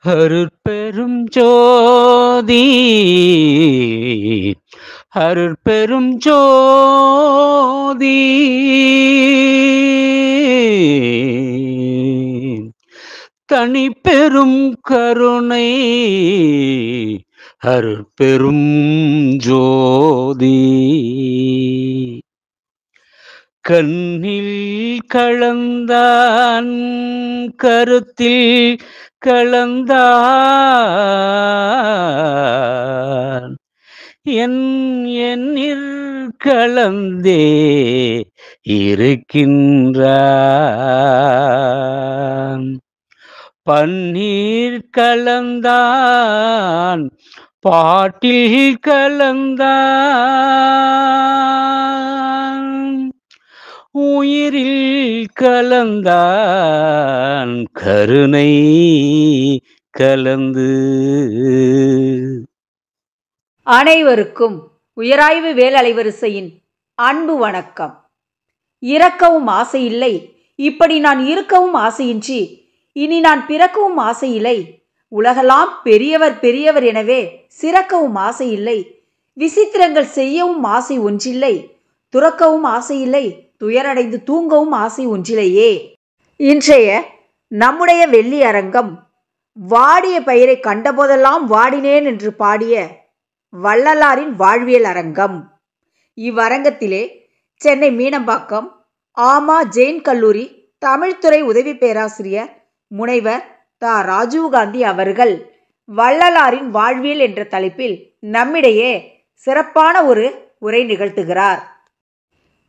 அருட்பெரும் ஜோதி அருட்பெரும் ஜோதி தனிப்பெரும் கருணை அருட்பெரும் ஜோதி கண்ணில் கலந்தான் கருத்தில் கலந்தான் எண்ணிற் கலந்தே இருக்கின்றான் பன்னீர் கலந்தான் பாட்டில் கலந்தான் உயிரில் கலந்தான் கருணை கலந்து. அனைவருக்கும் உயராய்வு வேல் அலைவரிசையின் அன்பு வணக்கம். இறக்கவும் ஆசையில்லை, இப்படி நான் இருக்கவும் ஆசையின்றி இனி நான் பிறக்கவும் ஆசையில்லை, உலகெல்லாம் பெரியவர் பெரியவர் எனவே சிறக்கவும் ஆசையில்லை, விசித்திரங்கள் செய்யவும் ஆசை ஒன்றில்லை, துறக்கவும் ஆசையில்லை, துயரடைந்து தூங்கவும் ஆசை ஒன்றிலேயே. இன்றைய நம்முடைய வெள்ளி அரங்கம் வாடிய பயிரை கண்டபோதெல்லாம் வாடினேன் என்று பாடிய வள்ளலாரின் வாழ்வியல் அரங்கம். இவ்வரங்கத்திலே சென்னை மீனம்பாக்கம் ஆமா ஜெயின் கல்லூரி தமிழ்துறை உதவி பேராசிரியர் முனைவர் தா ராஜீவ்காந்தி அவர்கள் வள்ளலாரின் வாழ்வியல் என்ற தலைப்பில் நம்மிடையே சிறப்பான ஒரு உரை நிகழ்த்துகிறார்.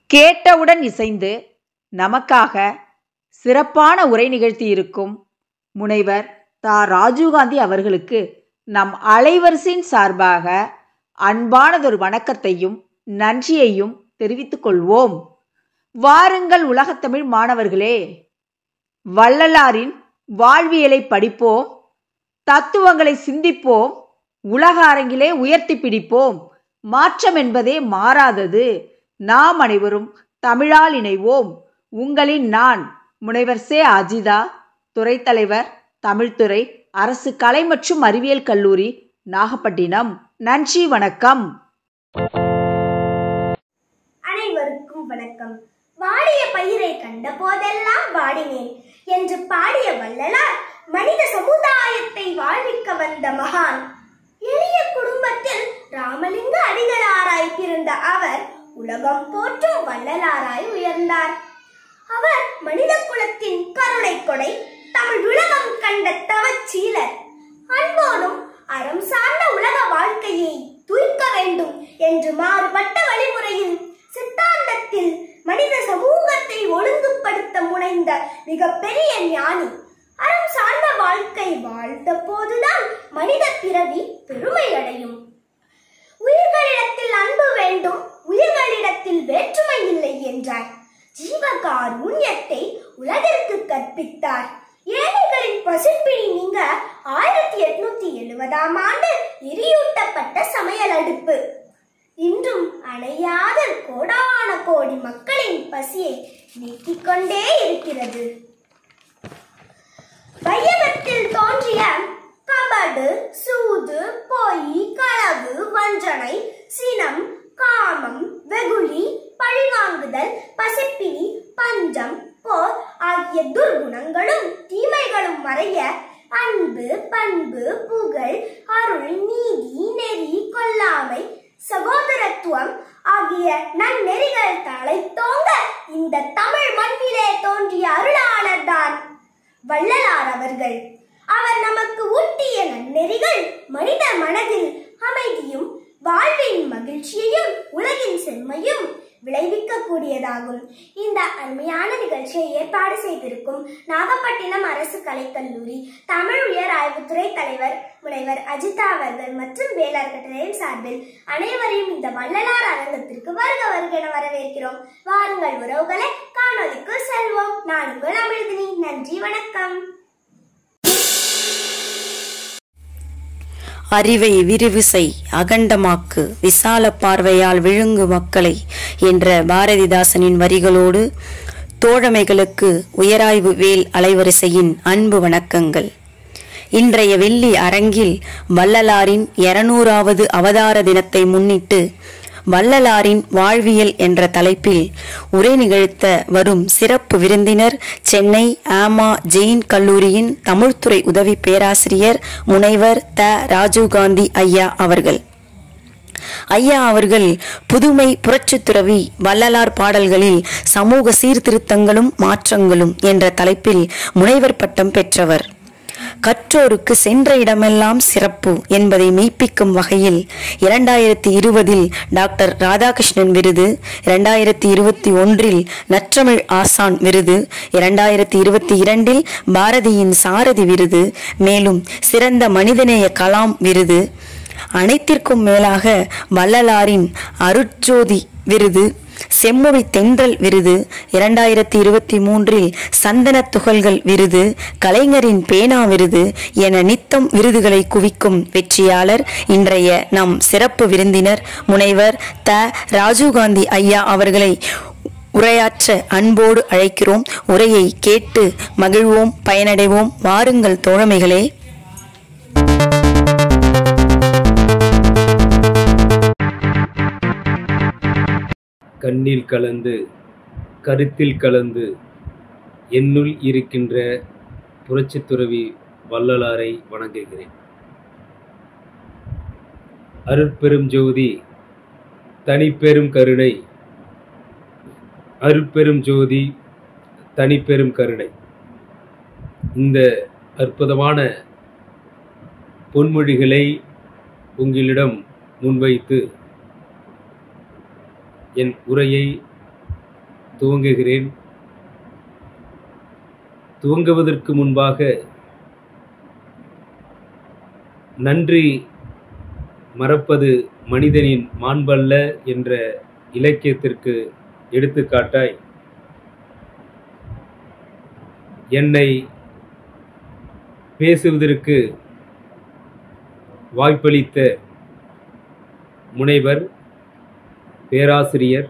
கேட்டவுடன் இசைந்து நமக்காக சிறப்பான உரை நிகழ்த்தியிருக்கும் முனைவர் தா ராஜீவ்காந்தி அவர்களுக்கு நம் அலைவரிசையின் சார்பாக அன்பானதொரு வணக்கத்தையும் நன்றியையும் தெரிவித்துக் கொள்வோம். வாருங்கள் உலகத்தமிழ் மாணவர்களே, வள்ளலாரின் வாழ்வியலை படிப்போம், தத்துவங்களை சிந்திப்போம், உலக அரங்கிலே உயர்த்தி பிடிப்போம். மாற்றம் என்பதே மாறாதது. நாம் அனைவரும் தமிழால் இணைவோம். உங்களின் நான் முனைவர் சே அஜிதா, துறைத் தலைவர், தமிழ்துறை, அரசு கலை மற்றும் அறிவியல் கல்லூரி, நாகப்பட்டினம். நன்றி, வணக்கம். அனைவருக்கும் வணக்கம். வாடிய பயிரை கண்ட போதெல்லாம் வாடினேன் என்று பாடிய வள்ளலார் மனித சமுதாயத்தை வாழ்விக்க வந்த மகான். எளிய குடும்பத்தில் ராமலிங்க அடிகளாராய் பிறந்த அவர் உலகம் போற்றும் வள்ளலாராய் உயர்ந்தார். அவர் மனித குலத்தின் கருணை கொடை, தமிழ் உலகம் கண்ட தவச்சீலர். அன்போடும் அறம் சார்ந்த உலக வாழ்க்கையை தூய்க்க வேண்டும் என்று மாறுபட்ட வழிமுறையில் சித்தாந்தத்தில் மனித சமூகத்தை ஒழுங்குபடுத்த முனைந்த மிகப்பெரிய ஞானி. அறம் சார்ந்த வாழ்க்கை வாழ்ந்த போதுதான் மனித பிறவி பெருமை அடையும். உயிர்களிடத்தில் அன்பு வேண்டும், உயிர்களிடத்தில் வேற்றுமை இல்லை என்றார். ஜீவகாருண்யத்தை உலகிற்கு கற்பித்தார். ஏழைகளின் பசிப்பிணி நீங்க 1870ஆம் ஆண்டு எரியூட்டப்பட்ட சமையல் அடுப்பு இன்றும் அணையாத கோடான கோடி மக்களின் பசியை நீக்கிக் கொண்டே இருக்கிறது. வையகத்தில் தோன்றிய கபடு, சூது, பொய், களவு, வஞ்சனை, சினம், காமம், வெகுளி, பழிவாங்குதல், பசிப்பினி, பஞ்சம், போர் ஆகிய துர்குணங்களும் தீமைகளும் மறைய அன்பு, பண்பு, புகழ், அருள், நீதி, நெறி, கொல்லாமை, சகோதரத்துவம் ஆகிய நன்னெறிகள் தழைத்தோங்க இந்த தமிழ் மண்ணிலே தோன்றிய அருளாளர் தான் வள்ளலார் அவர்கள். அவர் நமக்கு ஊட்டிய நன்னெறிகள் மனித மனதில் அமைதியும் வாழ்வின் மகிழ்ச்சியையும் உலகின் செம்மையும் விளைவிக்க கூடியதாகும். இந்த அருமையான நிகழ்ச்சியை ஏற்பாடு செய்திருக்கும் நாகப்பட்டினம் அரசு கலைக்கல்லூரி தமிழ் உயர் ஆய்வுத்துறை தலைவர் முனைவர் அஜிதா அவர்கள் மற்றும் வேளாண் கட்டளையின் சார்பில் அனைவரையும் இந்த வள்ளலார் அரங்கத்திற்கு வருக வருக என வரவேற்கிறோம். வாருங்கள் உறவுகளை, காணொலிக்கு செல்வோம். நான் உங்கள் அமிர்தினி. நன்றி, வணக்கம். அறிவை விரிவுசை அகண்டமாக்கு விசால பார்வையால் விழுங்கு மக்களை என்ற பாரதிதாசனின் வரிகளோடு தோழமைகளுக்கு உயராய்வு வேல் அலைவரிசையின் அன்பு வணக்கங்கள். இன்றைய வெள்ளி அரங்கில் வள்ளலாரின் 200வது அவதார தினத்தை முன்னிட்டு வள்ளலாரின் வாழ்வியல் என்ற தலைப்பில் உரை நிகழ்த்த வரும் சிறப்பு விருந்தினர் சென்னை ஆமா ஜெயின் கல்லூரியின் தமிழ்துறை உதவி பேராசிரியர் முனைவர் த. ராஜீவ்காந்தி ஐயா அவர்கள். ஐயா அவர்கள் புதுமை புரட்சித்துறவி வள்ளலார் பாடல்களில் சமூக சீர்திருத்தங்களும் மாற்றங்களும் என்ற தலைப்பில் முனைவர் பட்டம் பெற்றவர். கற்றோருக்கு சென்ற இடமெல்லாம் சிறப்பு என்பதை மெய்ப்பிக்கும் வகையில் 2020 டாக்டர் ராதாகிருஷ்ணன் விருது, 2021 நற்றமிழ் ஆசான் விருது, 2022 பாரதியின் சாரதி விருது, மேலும் சிறந்த மனிதநேய கலாம் விருது, அனைத்திற்கும் மேலாக வள்ளலாரின் அருட்ஜோதி விருது, செம்மொழி தென்றல் விருது, 2023 சந்தன துகள்கள் விருது, கலைஞரின் பேனா விருது என நித்தம் விருதுகளை குவிக்கும் வெற்றியாளர் இன்றைய நம் சிறப்பு விருந்தினர் முனைவர் த. ராஜீவ்காந்தி ஐயா அவர்களை உரையாற்ற அன்போடு அழைக்கிறோம். உரையை கேட்டு மகிழ்வோம், பயனடைவோம். வாருங்கள் தோழமைகளே. கண்ணில் கலந்து கருத்தில் கலந்து என்னுள் இருக்கின்ற புரட்சித்துறவி வள்ளலாரை வணங்குகிறேன். அருட்பெரும் ஜோதி தனிப்பெரும் கருணை, அருட்பெரும் ஜோதி தனிப்பெரும் கருணை. இந்த அற்புதமான பொன்மொழிகளை உங்களிடம் முன்வைத்து என் உரையை துவங்குகிறேன். துவங்குவதற்கு முன்பாக நன்றி மறப்பது மனிதனின் மாண்பல்ல என்ற இலக்கியத்திற்கு எடுத்துக்காட்டாய் என்னை பேசுவதற்கு வாய்ப்பளித்த முனைவர் பேராசிரியர்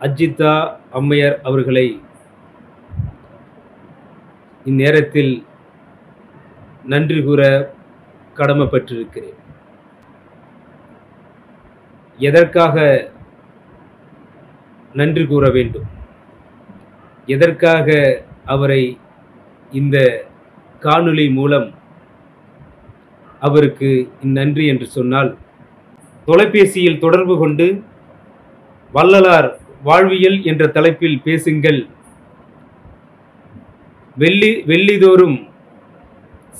அஜிதா அம்மையார் அவர்களை இந்நேரத்தில் நன்றி கூற கடமைப்பட்டிருக்கிறேன். எதற்காக நன்றி கூற வேண்டும், எதற்காக அவரை இந்த காணொளி மூலம் அவருக்கு இந்நன்றி என்று சொன்னால், தொலைபேசியில் தொடர்பு கொண்டு வள்ளலார் வாழ்வியல் என்ற தலைப்பில் பேசுங்கள், வெள்ளிதோறும்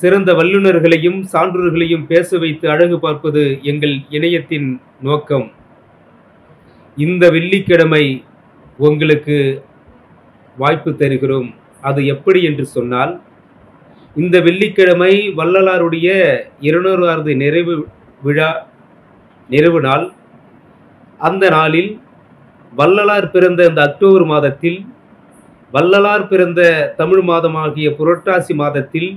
சிறந்த வல்லுநர்களையும் சான்றோர்களையும் பேச வைத்து அழகு பார்ப்பது எங்கள் இணையத்தின் நோக்கம். இந்த வெள்ளிக்கிழமை உங்களுக்கு வாய்ப்பு தருகிறோம். அது எப்படி என்று சொன்னால், இந்த வெள்ளிக்கிழமை வள்ளலாருடைய 200வது நிறைவு நாள். அந்த நாளில் வள்ளலார் பிறந்த இந்த அக்டோபர் மாதத்தில், வள்ளலார் பிறந்த தமிழ் மாதமாகிய புரட்டாசி மாதத்தில்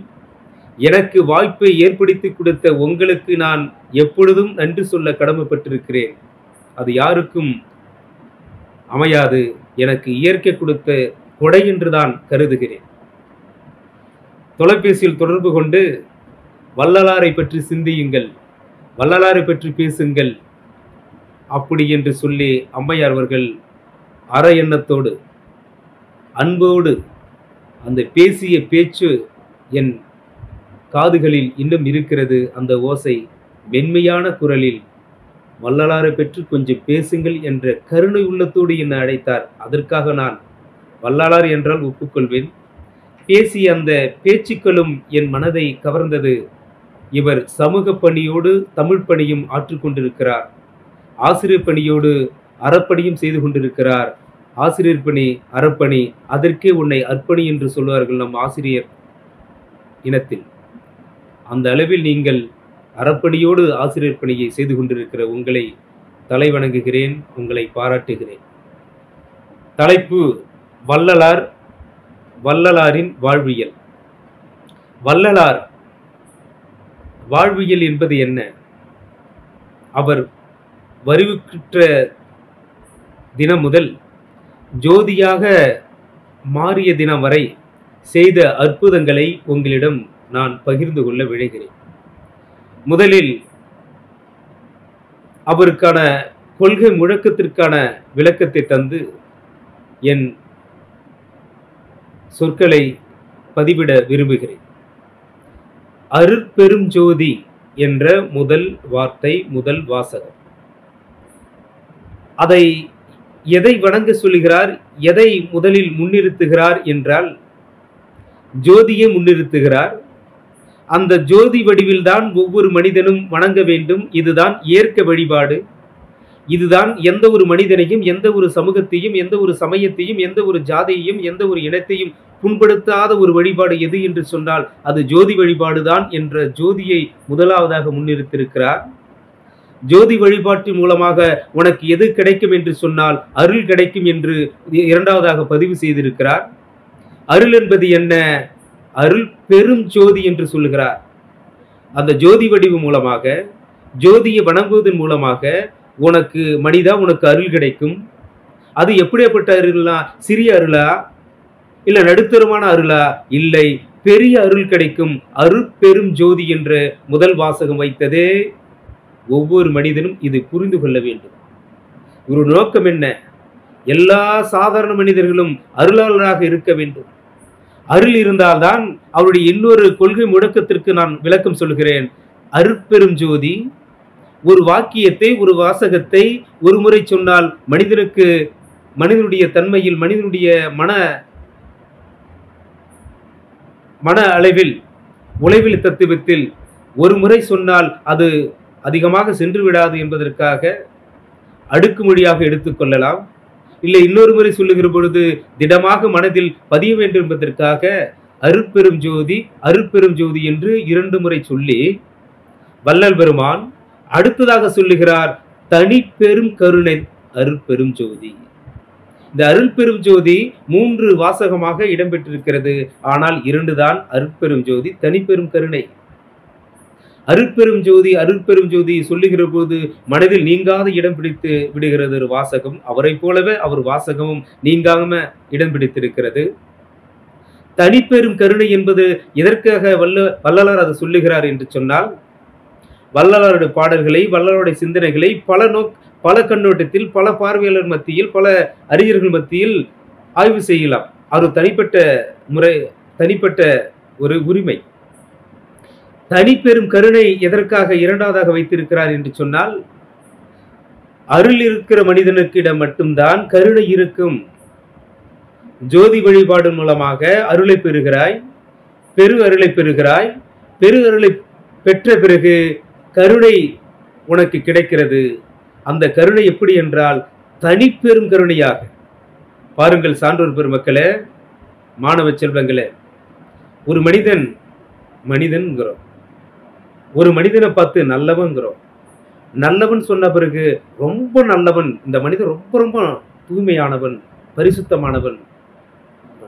எனக்கு வாய்ப்பை ஏற்படுத்தி கொடுத்த உங்களுக்கு நான் எப்பொழுதும் நன்றி சொல்ல கடமைப்பட்டிருக்கிறேன். அது யாருக்கும் அமையாது, எனக்கு இயற்கை கொடுத்த கொடை என்றுதான் கருதுகிறேன். தொலைபேசியில் தொடர்பு கொண்டு வள்ளலாரை பற்றி சிந்தியுங்கள், வள்ளலாரை பற்றி பேசுங்கள் அப்படி என்று சொல்லி அம்மையார் அவர்கள் அற எண்ணத்தோடு அன்போடு அந்த பேசிய பேச்சு என் காதுகளில் இன்னும் இருக்கிறது. அந்த ஓசை மென்மையான குரலில் வள்ளலாரை பற்றி கொஞ்சம் பேசுங்கள் என்ற கருணை உள்ளத்தோடு என்னை அழைத்தார். அதற்காக நான் வள்ளலார் என்றால் ஒப்புக்கொள்வேன். பேசிய அந்த பேச்சுக்களும் என் மனதை கவர்ந்தது. இவர் சமூக பணியோடு தமிழ் பணியும் ஆற்றிக்கொண்டிருக்கிறார், ஆசிரியர் பணியோடு அறப்பணியும் செய்து கொண்டிருக்கிறார். ஆசிரியர் பணி அறப்பணி, அதற்கே உன்னை அர்ப்பணி என்று சொல்வார்கள் நம் ஆசிரியர் இனத்தில். அந்த அளவில் நீங்கள் அறப்பணியோடு ஆசிரியர் பணியை செய்து கொண்டிருக்கிற உங்களை தலை வணங்குகிறேன், உங்களை பாராட்டுகிறேன். தலைப்பு வள்ளலார், வள்ளலாரின் வாழ்வியல். வள்ளலார் வாழ்வியல் என்பது என்ன? அவர் வருவிற்ற தினம் முதல் ஜோதியாக மாறிய தினம் வரை செய்த அற்புதங்களை உங்களிடம் நான் பகிர்ந்து கொள்ள விழைகிறேன். முதலில் அவருக்கான கொள்கை முழக்கத்திற்கான விளக்கத்தை தந்து என் சொற்களை பதிவிட விரும்புகிறேன். அருட்பெரும் ஜோதி என்ற முதல் வார்த்தை, முதல் வாசகம். அதை எதை வணங்க சொல்லுகிறார், எதை முதலில் முன்னிறுத்துகிறார் என்றால் ஜோதியை முன்னிறுத்துகிறார். அந்த ஜோதி வடிவில்தான் ஒவ்வொரு மனிதனும் வணங்க வேண்டும். இதுதான் ஏற்க வழிபாடு. இதுதான் எந்த ஒரு மனிதனையும், எந்த ஒரு சமூகத்தையும், எந்த ஒரு சமயத்தையும், எந்த ஒரு ஜாதியையும், எந்த ஒரு இனத்தையும் புண்படுத்தாத ஒரு வழிபாடு எது என்று சொன்னால் அது ஜோதி வழிபாடுதான் என்ற ஜோதியை முதலாவதாக முன்னிறுத்திருக்கிறார். ஜோதி வழிபாட்டின் மூலமாக உனக்கு எது கிடைக்கும் என்று சொன்னால் அருள் கிடைக்கும் என்று இரண்டாவதாக பதிவு செய்திருக்கிறார். அருள் என்பது என்ன? அருள் பெரும் ஜோதி என்று சொல்லுகிறார். அந்த ஜோதி வடிவு மூலமாக, ஜோதியை வணங்குவதன் மூலமாக உனக்கு மனிதா உனக்கு அருள் கிடைக்கும். அது எப்படிப்பட்ட அருளா? சிறிய அருளா, இல்ல நடுத்தரமான அருளா? இல்லை, பெரிய அருள் கிடைக்கும். அருள் பெரும் ஜோதி என்ற முதல் வாசகம் வைத்ததே ஒவ்வொரு மனிதனும் இது புரிந்து கொள்ள வேண்டும். ஒரு நோக்கம் என்ன? எல்லா சாதாரண மனிதர்களும் அருளாளராக இருக்க வேண்டும். அருள் இருந்தால்தான் அவருடைய இன்னொரு கொள்கை முழக்கத்திற்கு நான் விளக்கம் சொல்கிறேன். அருட்பெரும் ஜோதி ஒரு வாக்கியத்தை, ஒரு வாசகத்தை ஒரு முறை சொன்னால் மனிதனுக்கு, மனிதனுடைய தன்மையில், மனிதனுடைய மன அளவில், உளவியல் தத்துவத்தில் ஒரு முறை சொன்னால் அது அதிகமாக சென்று விடாது என்பதற்காக அடுக்குமொழியாக எடுத்துக்கொள்ளலாம். இல்லை, இன்னொரு முறை சொல்லுகிற பொழுது திடமாக மனதில் பதிய வேண்டும் என்பதற்காக அருட்பெரும் ஜோதி, அருட்பெரும் ஜோதி என்று 2 முறை சொல்லி வள்ளல் பெருமான் அடுத்ததாக சொல்லுகிறார் தனி பெரும் கருணை அருட்பெரும் ஜோதி. இந்த அருட்பெரும் ஜோதி 3 வாசகமாக இடம்பெற்றிருக்கிறது. ஆனால் 2 தான் அருட்பெரும் ஜோதி, தனிப்பெரும் கருணை. அருட்பெரும் ஜோதி, அருட்பெரும் ஜோதி சொல்லுகிற போது மனதில் நீங்காத இடம் பிடித்து விடுகிறது ஒரு வாசகம். அவரை போலவே அவர் வாசகமும் நீங்காம இடம் பிடித்திருக்கிறது. தனிப்பெரும் கருணை என்பது எதற்காக வள்ளலார் அதை சொல்லுகிறார் என்று சொன்னால், வள்ளலாருடைய பாடல்களை, வள்ளலாருடைய சிந்தனைகளை பல கண்ணோட்டத்தில், பல பார்வையாளர் மத்தியில், பல அறிஞர்கள் மத்தியில் ஆய்வு செய்யலாம். அவர் தனிப்பட்ட முறை, தனிப்பட்ட ஒரு உரிமை. தனிப்பெரும் கருணை எதற்காக இரண்டாவதாக வைத்திருக்கிறார் என்று சொன்னால், அருள் இருக்கிற மனிதனுக்கிடம் மட்டும்தான் கருணை இருக்கும். ஜோதி வழிபாடு மூலமாக அருளை பெறுகிறாய், பெரு அருளை பெறுகிறாய். பெரு அருளை பெற்ற பிறகு கருணை உனக்கு கிடைக்கிறது. அந்த கருணை எப்படி என்றால் தனிப்பெரும் கருணையாக. பாருங்கள் சான்றோர் பெருமக்களே, மாணவ செல்வங்களே, ஒரு மனிதன்கிறோம், ஒரு மனிதனை பார்த்து நல்லவன்கிறோம். நல்லவன் சொன்ன பிறகு ரொம்ப நல்லவன், இந்த மனிதன் ரொம்ப ரொம்ப தூய்மையானவன், பரிசுத்தமானவன்,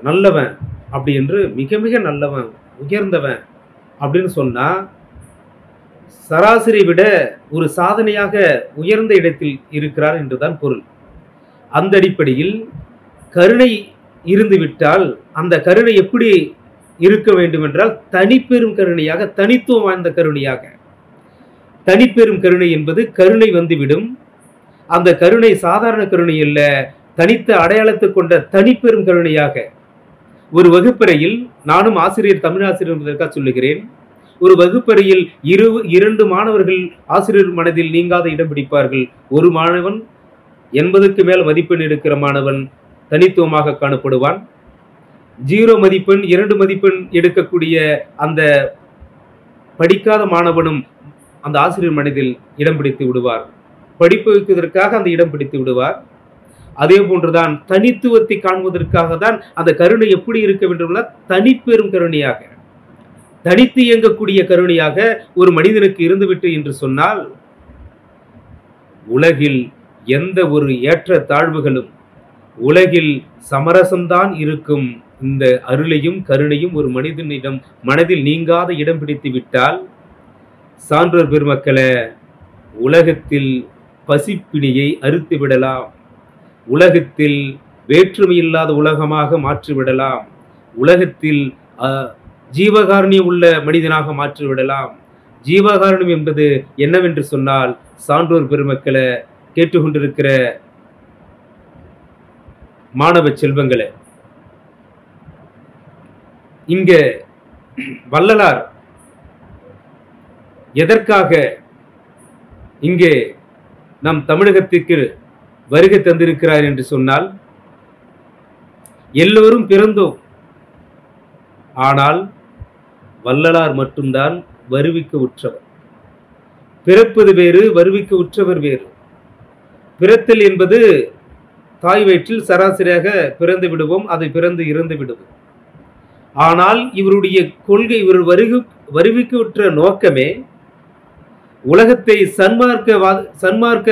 நல்லவன் அப்படி என்று, மிக மிக நல்லவன், உயர்ந்தவன் அப்படின்னு சொன்னா சராசரி விட ஒரு சாதனையாக உயர்ந்த இடத்தில் இருக்கிறார் என்றுதான் பொருள். அந்த அடிப்படையில் கருணை இருந்துவிட்டால் அந்த கருணை எப்படி இருக்க வேண்டும் என்றால் தனிப்பெரும் கருணையாக, தனித்துவம் வாய்ந்த கருணையாக. தனிப்பெரும் கருணை என்பது கருணை வந்துவிடும். அந்த கருணை சாதாரண கருணை அல்ல, தனித்த அடையாளத்தை கொண்ட தனிப்பெரும் கருணையாக. ஒரு வகுப்பறையில், நானும் ஆசிரியர், தமிழ் ஆசிரியர் என்பதற்காக சொல்லுகிறேன், ஒரு வகுப்பறையில் 2 மாணவர்கள் ஆசிரியர் மனதில் நீங்காத இடம் பிடிப்பார்கள். ஒரு மாணவன் 80க்கு மேல் மதிப்பெண் எடுக்கிற மாணவன் தனித்துவமாக காணப்படுவான். 0 மதிப்பெண், 2 மதிப்பெண் எடுக்கக்கூடிய அந்த படிக்காத மாணவனும் அந்த ஆசிரியர் மனதில் இடம் பிடித்து விடுவார். படிப்பு வைப்பதற்காக அந்த இடம் பிடித்து விடுவார். அதே போன்றுதான் தனித்துவத்தை காண்பதற்காக தான் அந்த கருணை எப்படி இருக்க வேண்டும், தனிப்பெரும் கருணையாக, தனித்து இயங்கக்கூடிய கருணையாக ஒரு மனிதனுக்கு இருந்துவிட்டு என்று சொன்னால் உலகில் எந்த ஒரு ஏற்ற தாழ்வுகளும், உலகில் சமரசம்தான் இருக்கும். இந்த அருளையும் கருணையும் ஒரு மனிதனிடம் மனதில் நீங்காத இடம் பிடித்து விட்டால், சான்றோர் பெருமக்களே, உலகத்தில் பசிப்பிணியை அறுத்து விடலாம். உலகத்தில் வேற்றுமை இல்லாத உலகமாக மாற்றிவிடலாம். உலகத்தில் ஜீவகாருண்யம் உள்ள மனிதனாக மாற்றிவிடலாம். ஜீவகாருண்யம் என்பது என்னவென்று சொன்னால், சான்றோர் பெருமக்களை, கேட்டுக்கொண்டிருக்கிற மாணவ செல்வங்களே, இங்க வள்ளலார் எதற்காக இங்கே நம் தமிழகத்திற்கு வருகை தந்திருக்கிறார் என்று சொன்னால், எல்லோரும் பிறந்தோம், ஆனால் வள்ளலார் மட்டும்தான் வருவிக்க உற்றவர். பிறப்பது வேறு, வருவிக்க உற்றவர் வேறு. பிறத்தல் என்பது தாய் வயிற்றில் சராசரியாக பிறந்து விடுவோம், அதை பிறந்து இறந்து விடுவோம். ஆனால் இவருடைய கொள்கை, இவர் வருவிக்க உற்ற நோக்கமே உலகத்தை சன்மார்க்க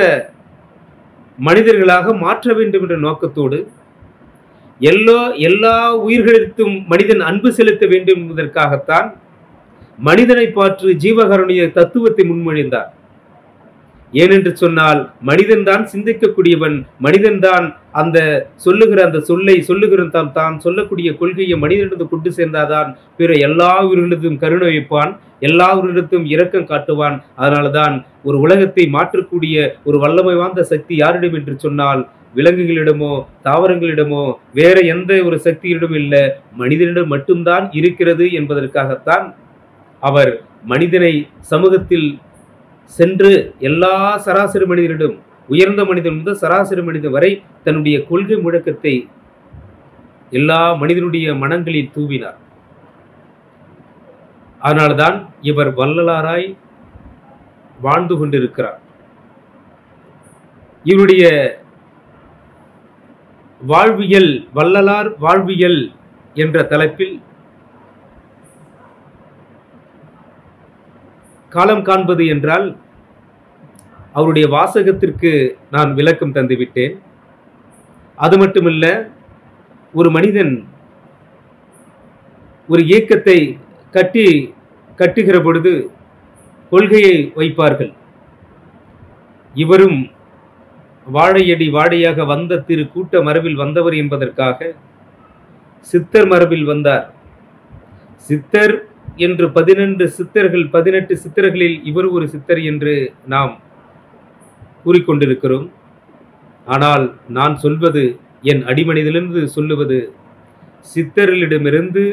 மனிதர்களாக மாற்ற வேண்டும் என்ற நோக்கத்தோடு எல்லா உயிர்களிடத்தும் மனிதன் அன்பு செலுத்த வேண்டும் என்பதற்காகத்தான் மனிதனை பாற்று ஜீவகாருண்ய தத்துவத்தை முன்மொழிந்தார். ஏனென்று சொன்னால், மனிதன்தான் சிந்திக்கக்கூடியவன், மனிதன்தான் அந்த சொல்லை தான் சொல்லக்கூடிய கொள்கையை மனிதனிடத்து கொண்டு சேர்ந்தாதான் பிற எல்லா உயிர்களிடத்தும் கருணை வைப்பான், எல்லா உயிரிடத்தும் இரக்கம் காட்டுவான். அதனால்தான் ஒரு உலகத்தை மாற்றக்கூடிய ஒரு வல்லமை வாய்ந்த சக்தி யாரிடம் என்று சொன்னால், விலங்குகளிடமோ தாவரங்களிடமோ வேற எந்த ஒரு சக்தியிடம் இல்லை, மனிதனிடம் மட்டும்தான் இருக்கிறது என்பதற்காகத்தான் அவர் மனிதனை சமூகத்தில் சென்று எல்லா சராசரி மனிதனிடம், உயர்ந்த மனிதன் முதல் சராசரி மனிதன் வரை தன்னுடைய கொள்கை முழக்கத்தை எல்லா மனிதனுடைய மனங்களில் தூவினார். அதனால்தான் இவர் வள்ளலாராய் வாழ்ந்து கொண்டிருக்கிறார். இவருடைய வாழ்வியல், வள்ளலார் வாழ்வியல் என்ற தலைப்பில் காலம் காண்பது என்றால், அவருடைய வாசகத்திற்கு நான் விளக்கம் தந்துவிட்டேன். அது மட்டுமல்ல, ஒரு மனிதன் ஒரு இயக்கத்தை கட்டுகிற பொழுது கொள்கையை வைப்பார்கள். இவரும் வாழையடி வாழையாக வந்த திரு கூட்ட மரபில் வந்தவர் என்பதற்காக சித்தர் மரபில் வந்தார். சித்தர் என்று 18 சித்தர்களில் இவர் ஒரு சித்தர் என்று நாம் கூறிக்கொண்டிருக்கிறோம். ஆனால் நான் சொல்வது, என் அடிமனிதிலிருந்து சொல்லுவது, சித்தர்களிடமிருந்து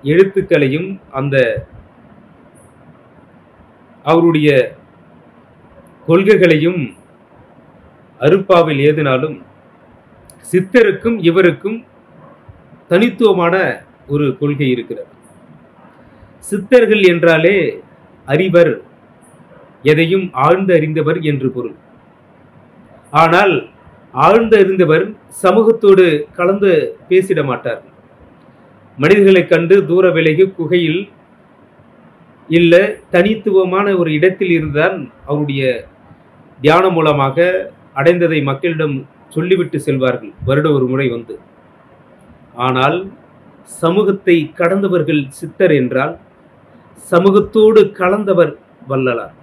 எழுத்துக்களையும் அந்த அவருடைய கொள்கைகளையும் அருப்பாவில் ஏதினாலும் சித்தருக்கும் இவருக்கும் தனித்துவமான ஒரு கொள்கை இருக்கிறது. சித்தர்கள் என்றாலே அறிவர், எதையும் ஆழ்ந்து அறிந்தவர் என்று பொருள். ஆனால் ஆழ்ந்து அறிந்தவர் சமூகத்தோடு கலந்து பேசிட மாட்டார். மனிதர்களை கண்டு தூர விலகி குகையில் இல்ல தனித்துவமான ஒரு இடத்தில் இருந்தால் அவருடைய தியானம் மூலமாக அடைந்ததை மக்களிடம் சொல்லிவிட்டு செல்வார்கள், வருட ஒரு முறை வந்து. ஆனால் சமூகத்தை கடந்தவர்கள் சித்தர் என்றால் சமூகத்தோடு கலந்தவர் வள்ளலார்.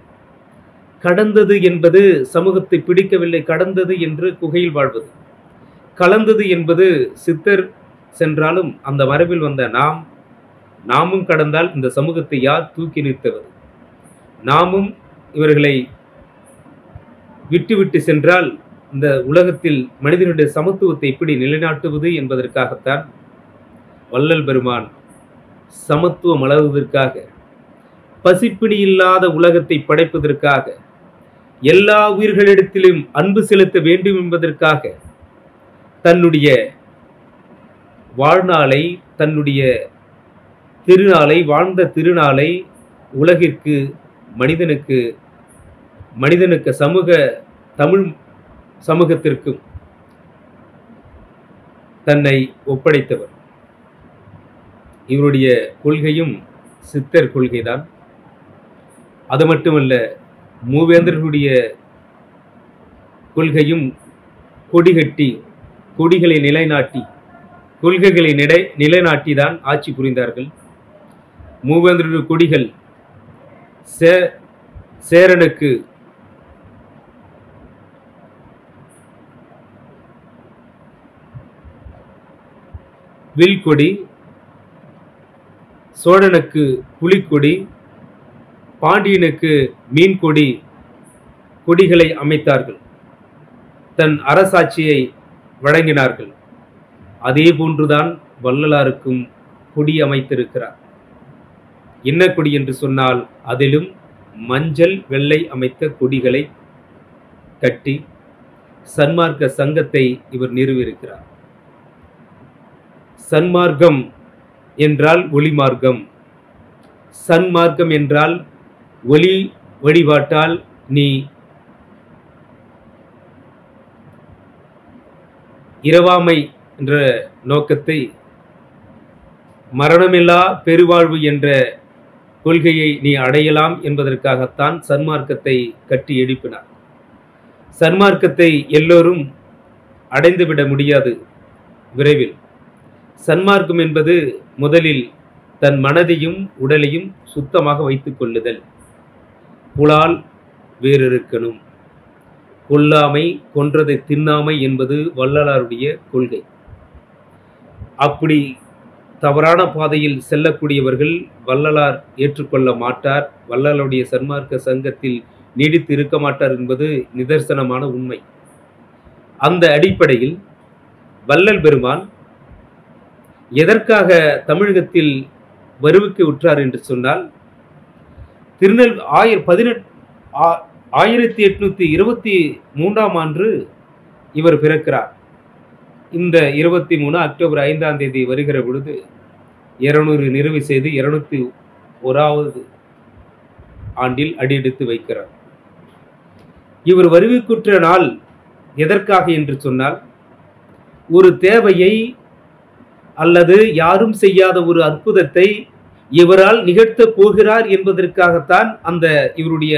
கடந்தது என்பது சமூகத்தை பிடிக்கவில்லை, கடந்தது என்று குகையில் வாழ்வது. கலந்தது என்பது சித்தர் சென்றாலும் அந்த மரபில் வந்த நாமும் கடந்தால் இந்த சமூகத்தை யார் தூக்கி நிறுத்துவது? நாமும் இவர்களை விட்டு சென்றால் இந்த உலகத்தில் மனிதனுடைய சமத்துவத்தை எப்படி நிலைநாட்டுவது என்பதற்காகத்தான் வள்ளல் பெருமான் சமத்துவம் வளர்வதற்காக, பசிப்பிணி இல்லாத உலகத்தை படைப்பதற்காக, எல்லா உயிர்களிடத்திலும் அன்பு செலுத்த வேண்டும் என்பதற்காக தன்னுடைய வாழ்நாளை, தன்னுடைய திருநாளை, வாழ்ந்த திருநாளை உலகிற்கு, மனிதனுக்கு தமிழ் சமூகத்திற்கும் தன்னை ஒப்படைத்தவர். இவருடைய கொள்கையும் சித்தர் கொள்கைதான். அது மட்டுமல்ல, மூவேந்தர்களுடைய கொள்கையும் கொடிகட்டி, கொடிகளை நிலைநாட்டி, கொள்கைகளை நிலைநாட்டிதான் ஆட்சி புரிந்தார்கள். மூவேந்தர்களுடைய கொடிகள் சேரனுக்கு வில்கொடி, சோழனுக்கு புலிக்கொடி, பாண்டியனுக்கு மீன்கொடி கொடிகளை அமைத்தார்கள். தன் அரசாட்சியை வழங்கினார்கள். அதே போன்றுதான் வள்ளலாருக்கும் கொடி அமைத்திருக்கிறார். என்ன கொடி என்று சொன்னால், அதிலும் மஞ்சள் வெள்ளை அமைத்த கொடிகளை கட்டி சன்மார்க்க சங்கத்தை இவர் நிறுவியிருக்கிறார். சன்மார்க்கம் என்றால் ஒளி மார்க்கம், சன்மார்க்கம் என்றால் ஒளி வழிபாட்டால் நீ இரவாமை என்ற நோக்கத்தை, மரணமில்லா பெருவாழ்வு என்ற கொள்கையை நீ அடையலாம் என்பதற்காகத்தான் சன்மார்க்கத்தை கட்டி எழுப்பினார். சன்மார்க்கத்தை எல்லோரும் அடைந்துவிட முடியாது விரைவில். சன்மார்க்கம் என்பது முதலில் தன் மனதையும் உடலையும் சுத்தமாக வைத்துக் கொள்ளுதல். புலால் வேறிருக்கணும், கொல்லாமை கொன்றதை தின்னாமை என்பது வள்ளலாருடைய கொள்கை. அப்படி தவறான பாதையில் செல்லக்கூடியவர்கள் வள்ளலார் ஏற்றுக்கொள்ள மாட்டார், வள்ளலாருடைய சன்மார்க்க சங்கத்தில் நீடித்து இருக்க மாட்டார் என்பது நிதர்சனமான உண்மை. அந்த அடிப்படையில் வள்ளல் பெருமான் எதற்காக தமிழகத்தில் வருவிக்க உற்றார் என்று சொன்னால், 1823 ஆண்டு இவர் பிறக்கிறார். இந்த 23 அக்டோபர் 5ஆம் தேதி வருகிற பொழுது 200 நிறைவு செய்து 201வது ஆண்டில் அடியெடுத்து வைக்கிறார். இவர் வருவிக்குற்ற நாள் எதற்காக என்று சொன்னால், ஒரு தேவையை அல்லது யாரும் செய்யாத ஒரு அற்புதத்தை இவரால் நிகழ்த்த போகிறார் என்பதற்காகத்தான் அந்த இவருடைய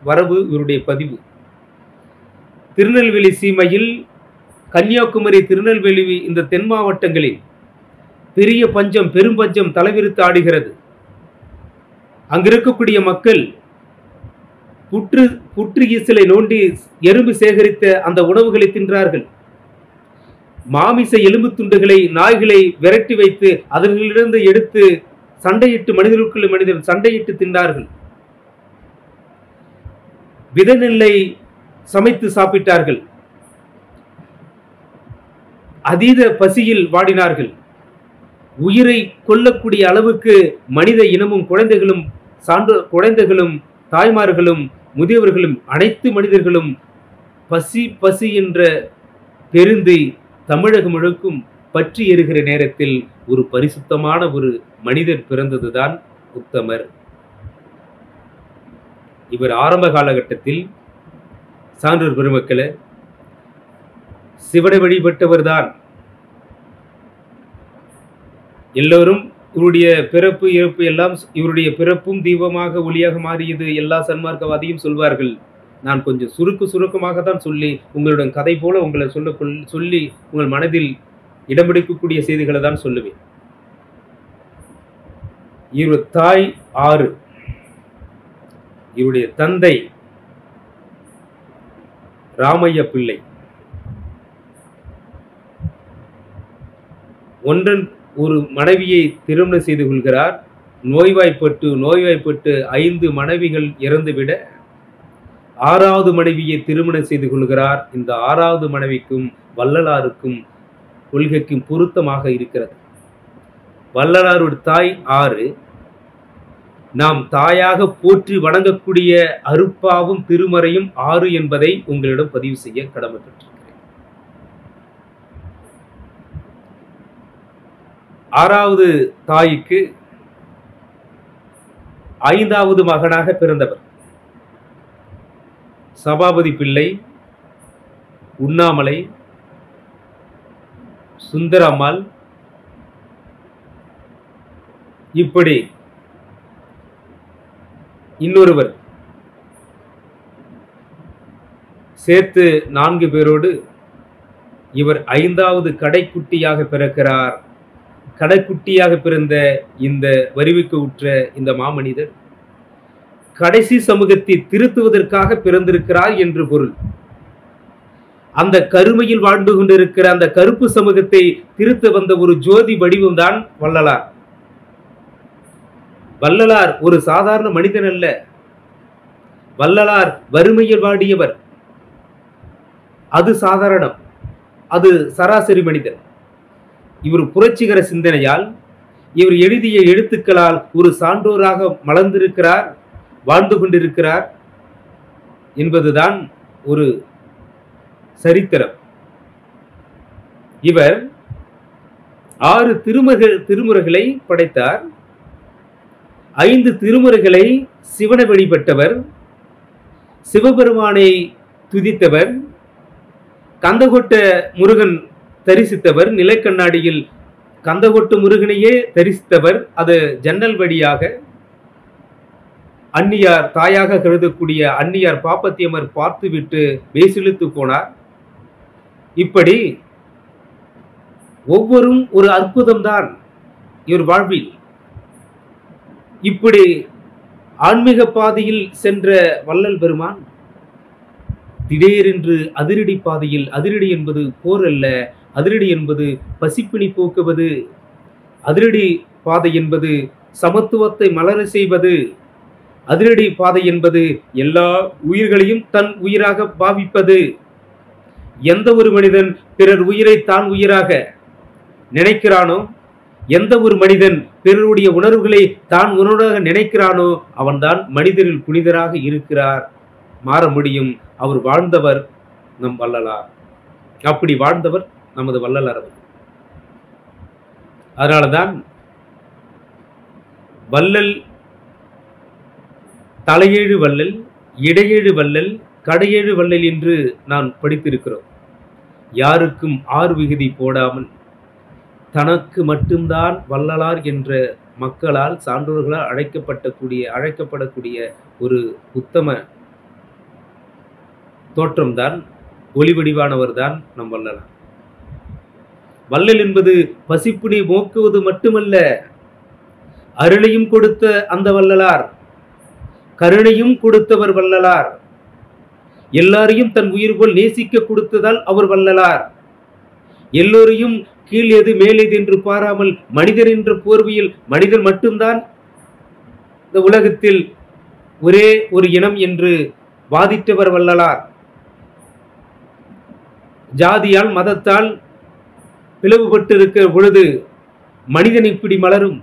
வரவு, இவருடைய பதிவு. திருநெல்வேலி சீமையில், கன்னியாகுமரி, திருநெல்வேலி இந்த தென் மாவட்டங்களில் பெரிய பஞ்சம், பெரும் பஞ்சம் தலைவிரித்து ஆடுகிறது. அங்கிருக்கக்கூடிய மக்கள் புற்று ஈசலை நோண்டி எறும்பு சேகரித்த அந்த உணவுகளை தின்றார்கள். மாமிச எலும்பு துண்டுகளை, நாய்களை விரட்டி வைத்து அதர்களிலிருந்து எடுத்து சண்டையிட்டு மனிதர்களுக்குள்ள மனிதர் சண்டையிட்டு தின்றார்கள். வித நெல்லை சமைத்து சாப்பிட்டார்கள். அதீத பசியில் வாடினார்கள். உயிரை கொல்லக்கூடிய அளவுக்கு மனித இனமும் குழந்தைகளும் தாய்மார்களும் முதியவர்களும் அனைத்து மனிதர்களும் பசி என்ற பெருந்தை தமிழகம் முழுக்கும் பற்றி எறுகிற நேரத்தில் ஒரு பரிசுத்தமான ஒரு மனிதர் பிறந்ததுதான் உத்தமர். இவர் ஆரம்ப காலகட்டத்தில் சான்றோர் பெருமக்களே சிவனை வழிபட்டவர்தான். எல்லோரும் இவருடைய பிறப்பு இறப்பு எல்லாம், இவருடைய பிறப்பும் தீபமாக ஒளியாக மாறியது எல்லா சன்மார்க்கவாதியும் சொல்வார்கள். நான் கொஞ்சம் சுருக்கமாக தான் சொல்லி உங்களுடன் கதை போல உங்களை சொல்லி உங்கள் மனதில் இடம் பிடிக்கக்கூடிய செய்திகளை தான் சொல்லுவேன். இவர் தாய் 6, இவருடைய தந்தை ராமைய பிள்ளை. ஒரு மனைவியை திருமணம் செய்து கொள்கிறார். நோய்வாய்ப்பட்டு 5 மனைவிகள் இறந்துவிட 6வது மனைவியை திருமணம் செய்து கொள்கிறார். இந்த 6வது மனைவிக்கும் வள்ளலாருக்கும் கொள்கைக்கும் பொருத்தமாக இருக்கிறது. வள்ளலாருடைய தாய் 6, நாம் தாயாக போற்றி வணங்கக்கூடிய அருப்பாவும் திருமறையும் 6 என்பதை உங்களிடம் பதிவு செய்ய கடமைப்பட்டிருக்கிறேன். 6வது தாய்க்கு 5வது மகனாக பிறந்தவர் சபாபதி பிள்ளை, உண்ணாமலை, சுந்தரம்மாள். இப்படி இன்னொருவர் சேர்த்து 4 பேரோடு இவர் 5வது கடைக்குட்டியாக பிறக்கிறார். கடைக்குட்டியாக பிறந்த இந்த வரிவுக்கு உற்ற இந்த மாமனிதர் கடைசி சமூகத்தை திருத்துவதற்காக பிறந்திருக்கிறார் என்று பொருள். அந்த கருமையில் வாழ்ந்து கொண்டிருக்கிற அந்த கருப்பு சமூகத்தை திருத்த வந்த ஒரு ஜோதி வடிவம்தான் வள்ளலார். வள்ளலார் ஒரு சாதாரண மனிதன் அல்ல. வள்ளலார் வறுமையில் வாடியவர். அது சாதாரணம், அது சராசரி மனிதன். இவர் புரட்சிகர சிந்தனையால், இவர் எழுதிய எழுத்துக்களால் ஒரு சான்றோராக மலர்ந்திருக்கிறார், வாழ்ந்து கொண்டிருக்கிறார் என்பதுதான் ஒரு சரித்திரம். இவர் 6 திருமுறைகளை படைத்தார். 5 திருமுறைகளை சிவனை வழிபட்டவர், சிவபெருமானை துதித்தவர், கந்தகொட்ட முருகன் தரிசித்தவர், நிலைக்கண்ணாடியில் கந்தகொட்டு முருகனையே தரிசித்தவர். அது ஜன்னல் வழியாக அன்னியார், தாயாக கருதக்கூடிய அன்னியார் பாப்பத்தியம்மர் பார்த்துவிட்டு பேசிழுத்து போனார். இப்படி ஒவ்வொரும் ஒரு அற்புதம்தான் இவர் வாழ்வில். இப்படி ஆன்மீக பாதையில் சென்ற வள்ளல் பெருமான் திடீரென்று அதிரடி பாதையில், அதிரடி என்பது போர் அல்ல, அதிரடி என்பது பசிப்பினி போக்குவது, அதிரடி பாதை என்பது சமத்துவத்தை மலர செய்வது, அதிரடி பாதை என்பது எல்லா உயிர்களையும் தன் உயிராக பாவிப்பது. எந்த ஒரு மனிதன் பிறர் உயிரை தான் உயிராக நினைக்கிறானோ, எந்த ஒரு மனிதன் பிறருடைய உணர்வுகளை தான் உணர்வாக நினைக்கிறானோ, அவன்தான் மனிதரில் புனிதராக இருக்கிறார், மாற முடியும். அவர் வாழ்ந்தவர் நம் வள்ளலார். அப்படி வாழ்ந்தவர் நமது வள்ளலார் அவர். அதனால்தான் வள்ளல் தலையேழு வள்ளல், இடையேழு வள்ளல், கடையேழு வள்ளல் என்று நான் படித்திருக்கிறோம். யாருக்கும் 6 விகுதி போடாமல் தனக்கு மட்டும்தான் வள்ளலார் என்ற மக்களால், சான்றோர்களால் அழைக்கப்படக்கூடிய ஒரு உத்தம தோற்றம்தான், ஒளி வடிவானவர் தான் நம் வள்ளலார். வள்ளல் என்பது பசிப்பினை போக்குவது மட்டுமல்ல, அருளையும் கொடுத்த அந்த வள்ளலார், கருணையும் கொடுத்தவர் வள்ளலார், எல்லாரையும் தன் உயிர் போல் நேசிக்க கொடுத்ததால் அவர் வள்ளலார். எல்லோரையும் கீழ் எது மேலெது என்று பாராமல் மனிதர் என்ற போர்வையில் மனிதன் மட்டும்தான் இந்த உலகத்தில் ஒரே ஒரு இனம் என்று வாதிட்டவர் வள்ளலார். ஜாதியால் மதத்தால் பிளவுபட்டு இருக்கிற பொழுது மனிதன் எப்படி மலரும்,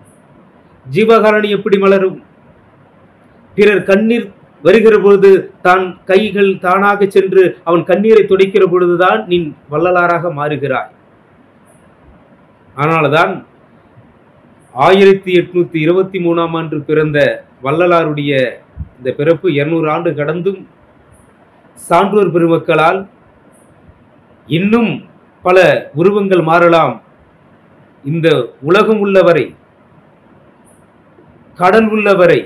ஜீவகாரணி எப்படி மலரும்? பிறர் கண்ணீர் வருகிற பொழுது தான் கைகள் தானாக சென்று அவன் கண்ணீரை துடைக்கிற பொழுதுதான் நீ வள்ளலாராக மாறுகிறாய். ஆனால்தான் 1823ஆம் ஆண்டு பிறந்த வள்ளலாருடைய இந்த பிறப்பு 200 ஆண்டு கடந்தும் சான்றோர் பெருமக்களால் இன்னும் பல உருவங்கள் மாறலாம். இந்த உலகம் உள்ளவரை, கடல் உள்ளவரை,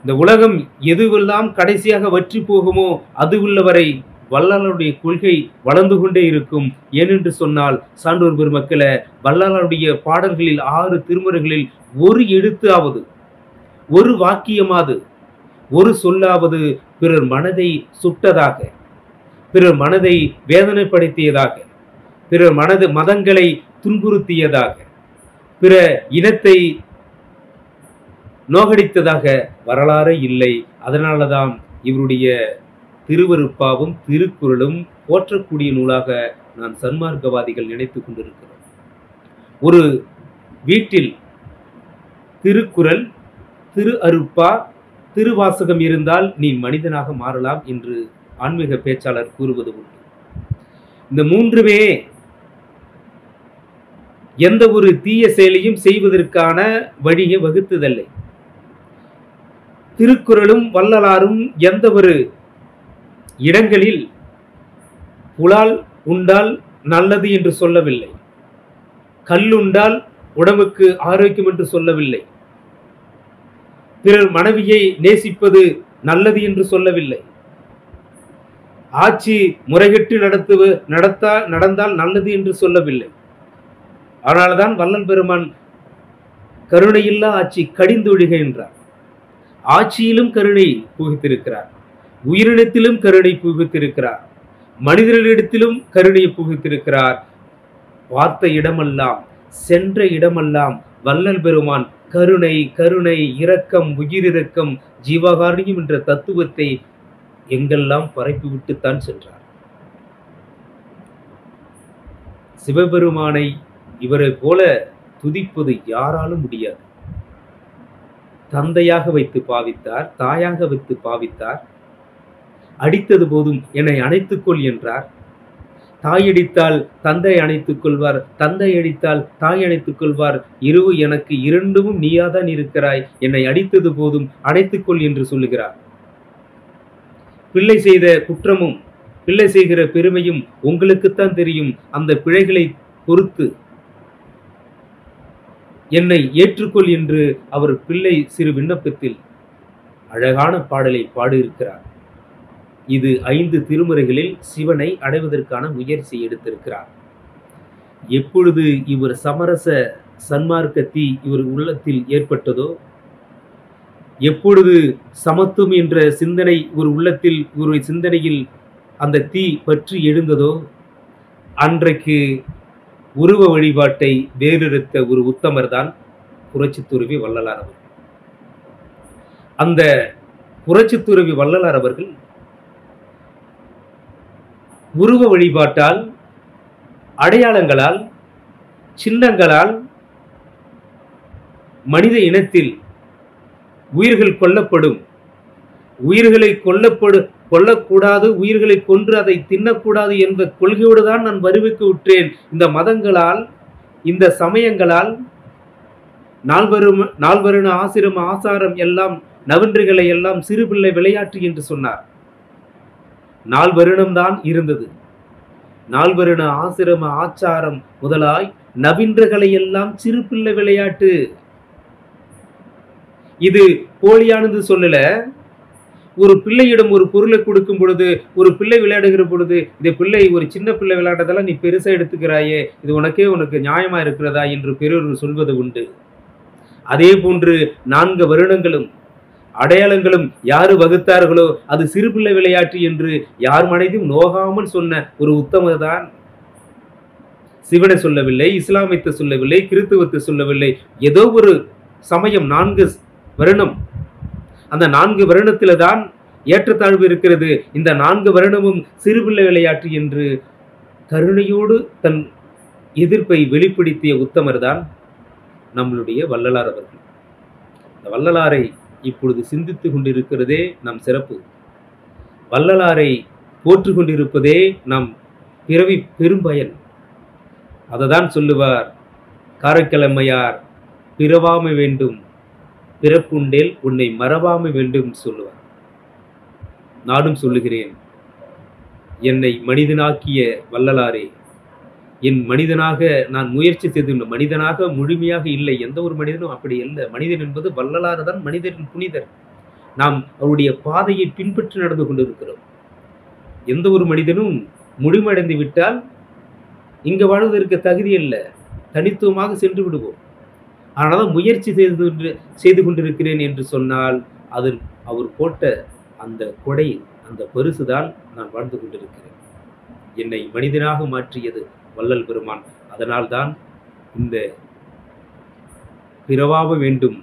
இந்த உலகம் எதுவெல்லாம் கடைசியாக வற்றி போகுமோ அது உள்ளவரை வள்ளலாருடைய கொள்கை வளர்ந்து கொண்டே இருக்கும். ஏனென்று சொன்னால், சான்றோர் பெருமக்கள, வள்ளலாருடைய பாடல்களில் 6 திருமுறைகளில் ஒரு எழுத்தாவது, ஒரு வாக்கியமாவது, ஒரு சொல்லாவது பிறர் மனதை சுட்டதாக, பிறர் மனதை வேதனைப்படுத்தியதாக, பிறர் மதங்களை துன்புறுத்தியதாக, பிற இனத்தை நோகடித்ததாக வரலாறு இல்லை. அதனாலதான் இவருடைய திருவருட்பாவும் திருக்குறளும் போற்றக்கூடிய நூலாக நான் சன்மார்க்கவாதிகள் நினைத்துக் கொண்டிருக்கிறோம். ஒரு வீட்டில் திருக்குறள், திரு அருட்பா, திருவாசகம் இருந்தால் நீ மனிதனாக மாறலாம் என்று ஆன்மீக பேச்சாளர் கூறுவது உண்டு. இந்த 3மே எந்த ஒரு தீய செயலையும் செய்வதற்கான வழியை வகுத்ததில்லை. திருக்குறளும் வள்ளலாரும் எந்த ஒரு இடங்களில் புலால் உண்டால் நல்லது என்று சொல்லவில்லை, கல்லுண்டால் உடம்புக்கு ஆரோக்கியம் என்று சொல்லவில்லை, பிறர் மனைவியை நேசிப்பது நல்லது என்று சொல்லவில்லை, ஆட்சி முறைகெட்டு நடந்தால் நல்லது என்று சொல்லவில்லை. ஆனால்தான் வள்ளல் பெருமான் கருணையில்லா ஆட்சி கடிந்தொழிக என்றார். ஆட்சியிலும் கருணை புகுத்திருக்கிறார், உயிரினத்திலும் கருணை புகுத்திருக்கிறார், மனிதர்களிடத்திலும் கருணையை புகுத்திருக்கிறார். பார்த்த இடமெல்லாம், சென்ற இடமெல்லாம் வள்ளல் பெருமான் கருணை, கருணை, இரக்கம், உயிரிரக்கம், ஜீவகாருண்யம் என்ற தத்துவத்தை எங்கெல்லாம் பரப்பிவிட்டுத்தான் சென்றார். சிவபெருமானை இவரை போல துதிப்பது யாராலும் முடியாது. தந்தையாக வைத்து பாவித்தார், தாயாக வைத்து பாவித்தார். அடித்தது போதும் என்னை அணைத்துக்கொள் என்றார். தாய் அடித்தால் தந்தை அணைத்துக் கொள்வார், தந்தை அடித்தால் தாய் அணைத்துக் கொள்வார். எனக்கு இரண்டும் நீயாதான் இருக்கிறாய், என்னை அடித்தது போதும் அணைத்துக்கொள் என்று சொல்லுகிறார். பிள்ளை செய்த குற்றமும் பிள்ளை செய்கிற பெருமையும் உங்களுக்குத்தான் தெரியும். அந்த பிழைகளை பொறுத்து என்னை ஏற்றுக்கொள் என்று அவர் பிள்ளை சிறு விண்ணப்பத்தில் அழகான பாடலை பாடியிருக்கிறார். இது 5 திருமுறைகளில் சிவனை அடைவதற்கான முயற்சி எடுத்திருக்கிறார். எப்பொழுது இவர் சமரச சன்மார்க்க தீ இவர் உள்ளத்தில் ஏற்பட்டதோ, எப்பொழுது சமத்துவம் என்ற சிந்தனை ஒரு உள்ளத்தில் ஒரு சிந்தனையில் அந்த தீ பற்றி எழுந்ததோ, அன்றைக்கு உருவ வழிபாட்டை வேறெடுத்த ஒரு உத்தமர் தான் புரட்சித்துறவி வள்ளலார் அவர்கள். அந்த புரட்சித்துறவி வள்ளலார் அவர்கள் உருவ வழிபாட்டால், அடையாளங்களால், சின்னங்களால் மனித இனத்தில் உயிர்கள் கொல்லப்படும், உயிர்களை கொல்லக்கூடாது, உயிர்களை கொன்று அதை தின்னக்கூடாது என்ற கொள்கையோடு தான் நான் வருவிக்கு விட்டேன். இந்த மதங்களால், இந்த சமயங்களால், நால்வருண ஆசிரம ஆசாரம் எல்லாம் நவன்றுகளை எல்லாம் சிறு பிள்ளை விளையாட்டு என்று சொன்னார். 4 வருடம்தான் இருந்தது. 4 வருட ஆசிரம ஆச்சாரம் முதலாய் நவீன்றகளை எல்லாம் சிறு பிள்ளை விளையாட்டு. இது போலியானது சொல்லல. ஒரு பிள்ளையிடம் ஒரு பொருளை கொடுக்கும் பொழுது, ஒரு பிள்ளை விளையாடுகிற பொழுது, இந்த பிள்ளை ஒரு சின்ன பிள்ளை விளையாடுறதெல்லாம் நீ பெருசா எடுத்துக்கிறாயே, இது உனக்கு நியாயமா இருக்கிறதா என்று பெரியவர்கள் சொல்வது உண்டு. அதே போன்று 4 வருடங்களும் அடையாளங்களும் யாரு வகுத்தார்களோ அது சிறு பிள்ளை விளையாட்டு என்று யார் மனதையும் நோகாமல் சொன்ன ஒரு உத்தமர் தான். சிவனை சொல்லவில்லை, இஸ்லாமியத்தை சொல்லவில்லை, கிறித்துவத்தை சொல்லவில்லை. ஏதோ ஒரு சமயம் 4 வருடம், அந்த 4 வருடத்தில தான் ஏற்றத்தாழ்வு இருக்கிறது. இந்த 4 வருடமும் சிறுபிள்ளை விளையாட்டு என்று கருணையோடு தன் எதிர்ப்பை வெளிப்படுத்திய உத்தமர் தான் நம்மளுடைய வள்ளலார் அவர்கள். இந்த வள்ளலாரை இப்பொழுது சிந்தித்து கொண்டிருக்கிறதே நம் சிறப்பு. வள்ளலாரை போற்று கொண்டிருப்பதே நம் பிறவி பெரும்பயன். அததான் சொல்லுவார் காரைக்கிழமையார், பிறவாமை வேண்டும் பிறப்புண்டேல் உன்னை மறவாமை வேண்டும் சொல்லுவார். நானும் சொல்லுகிறேன், என்னை மனிதனாக்கிய வள்ளலாரே, என் மனிதனாக நான் முயற்சி செய்து மனிதனாக முழுமையாக இல்லை. எந்த ஒரு மனிதனும் அப்படி இல்லை. மனிதன் என்பது வள்ளலாறு தான் மனிதரின் புனிதர். நாம் அவருடைய பாதையை பின்பற்றி நடந்து கொண்டிருக்கிறோம். எந்த ஒரு மனிதனும் முழுமையடைந்து விட்டால் இங்கு வாழ்வதற்கு தகுதி இல்லை, தனித்துவமாக சென்று விடுவோம். ஆனால் முயற்சி செய்து கொண்டிருக்கிறேன் என்று சொன்னால் அது அவர் போட்ட அந்த கொடை, அந்த பரிசுதான் நான் வாழ்ந்து கொண்டிருக்கிறேன். என்னை மனிதனாக மாற்றியது வள்ளல் பெருமான். அதனால்தான் இந்த பிறவாம வேண்டும்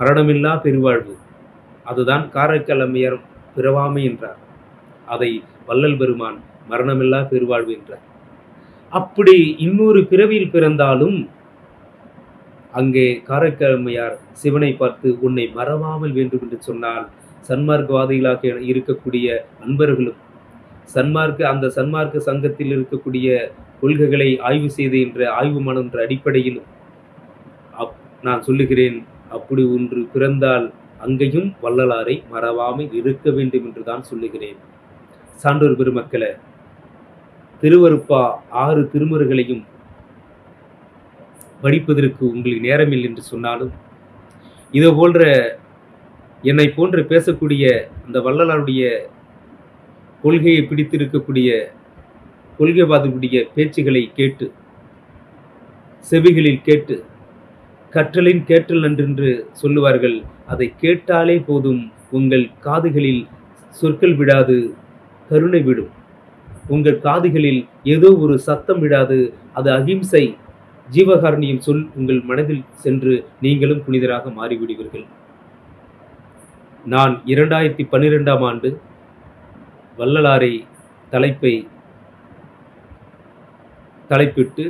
மரணமில்லா பெருவாழ்வு, அதுதான் காரைக்கிழமையார் பிறவாமை என்றார். அதை வள்ளல் பெருமான் மரணமில்லா பெருவாழ்வு என்றார். அப்படி இன்னொரு பிறவியில் பிறந்தாலும் அங்கே காரைக்கிழமையார் சிவனை பார்த்து உன்னை மறவாமல் வேண்டும் என்று சொன்னால், சன்மார்க்கவாதிகளாக இருக்கக்கூடிய அன்பர்களும் அந்த சன்மார்க்க சங்கத்தில் இருக்கக்கூடிய கொள்கைகளை ஆய்வு செய்து என்ற ஆய்வு மனம் என்ற அடிப்படையிலும் நான் சொல்லுகிறேன், அப்படி ஒன்று பிறந்தால் அங்கேயும் வள்ளலாரை மறவாமல் இருக்க வேண்டும் என்று தான் சொல்லுகிறேன். சான்றோர் பெருமக்களே, திருவருப்பா 6 திருமுறைகளையும் படிப்பதற்கு உங்களுக்கு நேரமில்லை என்று சொன்னாலும், இது போன்ற என்னை போன்று பேசக்கூடிய அந்த வள்ளலாருடைய கொள்கையை பிடித்திருக்கக்கூடிய கொள்கைவாதிகளுடைய பேச்சுகளை கேட்டு, செவிகளில் கேட்டு, கற்றலின் கேட்டல் நன்றென்று சொல்லுவார்கள். அதை கேட்டாலே போதும், உங்கள் காதுகளில் சொற்கள் விடாது, கருணை விடும். உங்கள் காதுகளில் ஏதோ ஒரு சத்தம் விடாது, அது அகிம்சை, ஜீவகாருண்யம் சொல் உங்கள் மனதில் சென்று நீங்களும் புனிதராக மாறிவிடுவீர்கள். நான் 2012ஆம் ஆண்டு வள்ளலாரை தலைப்பிட்டு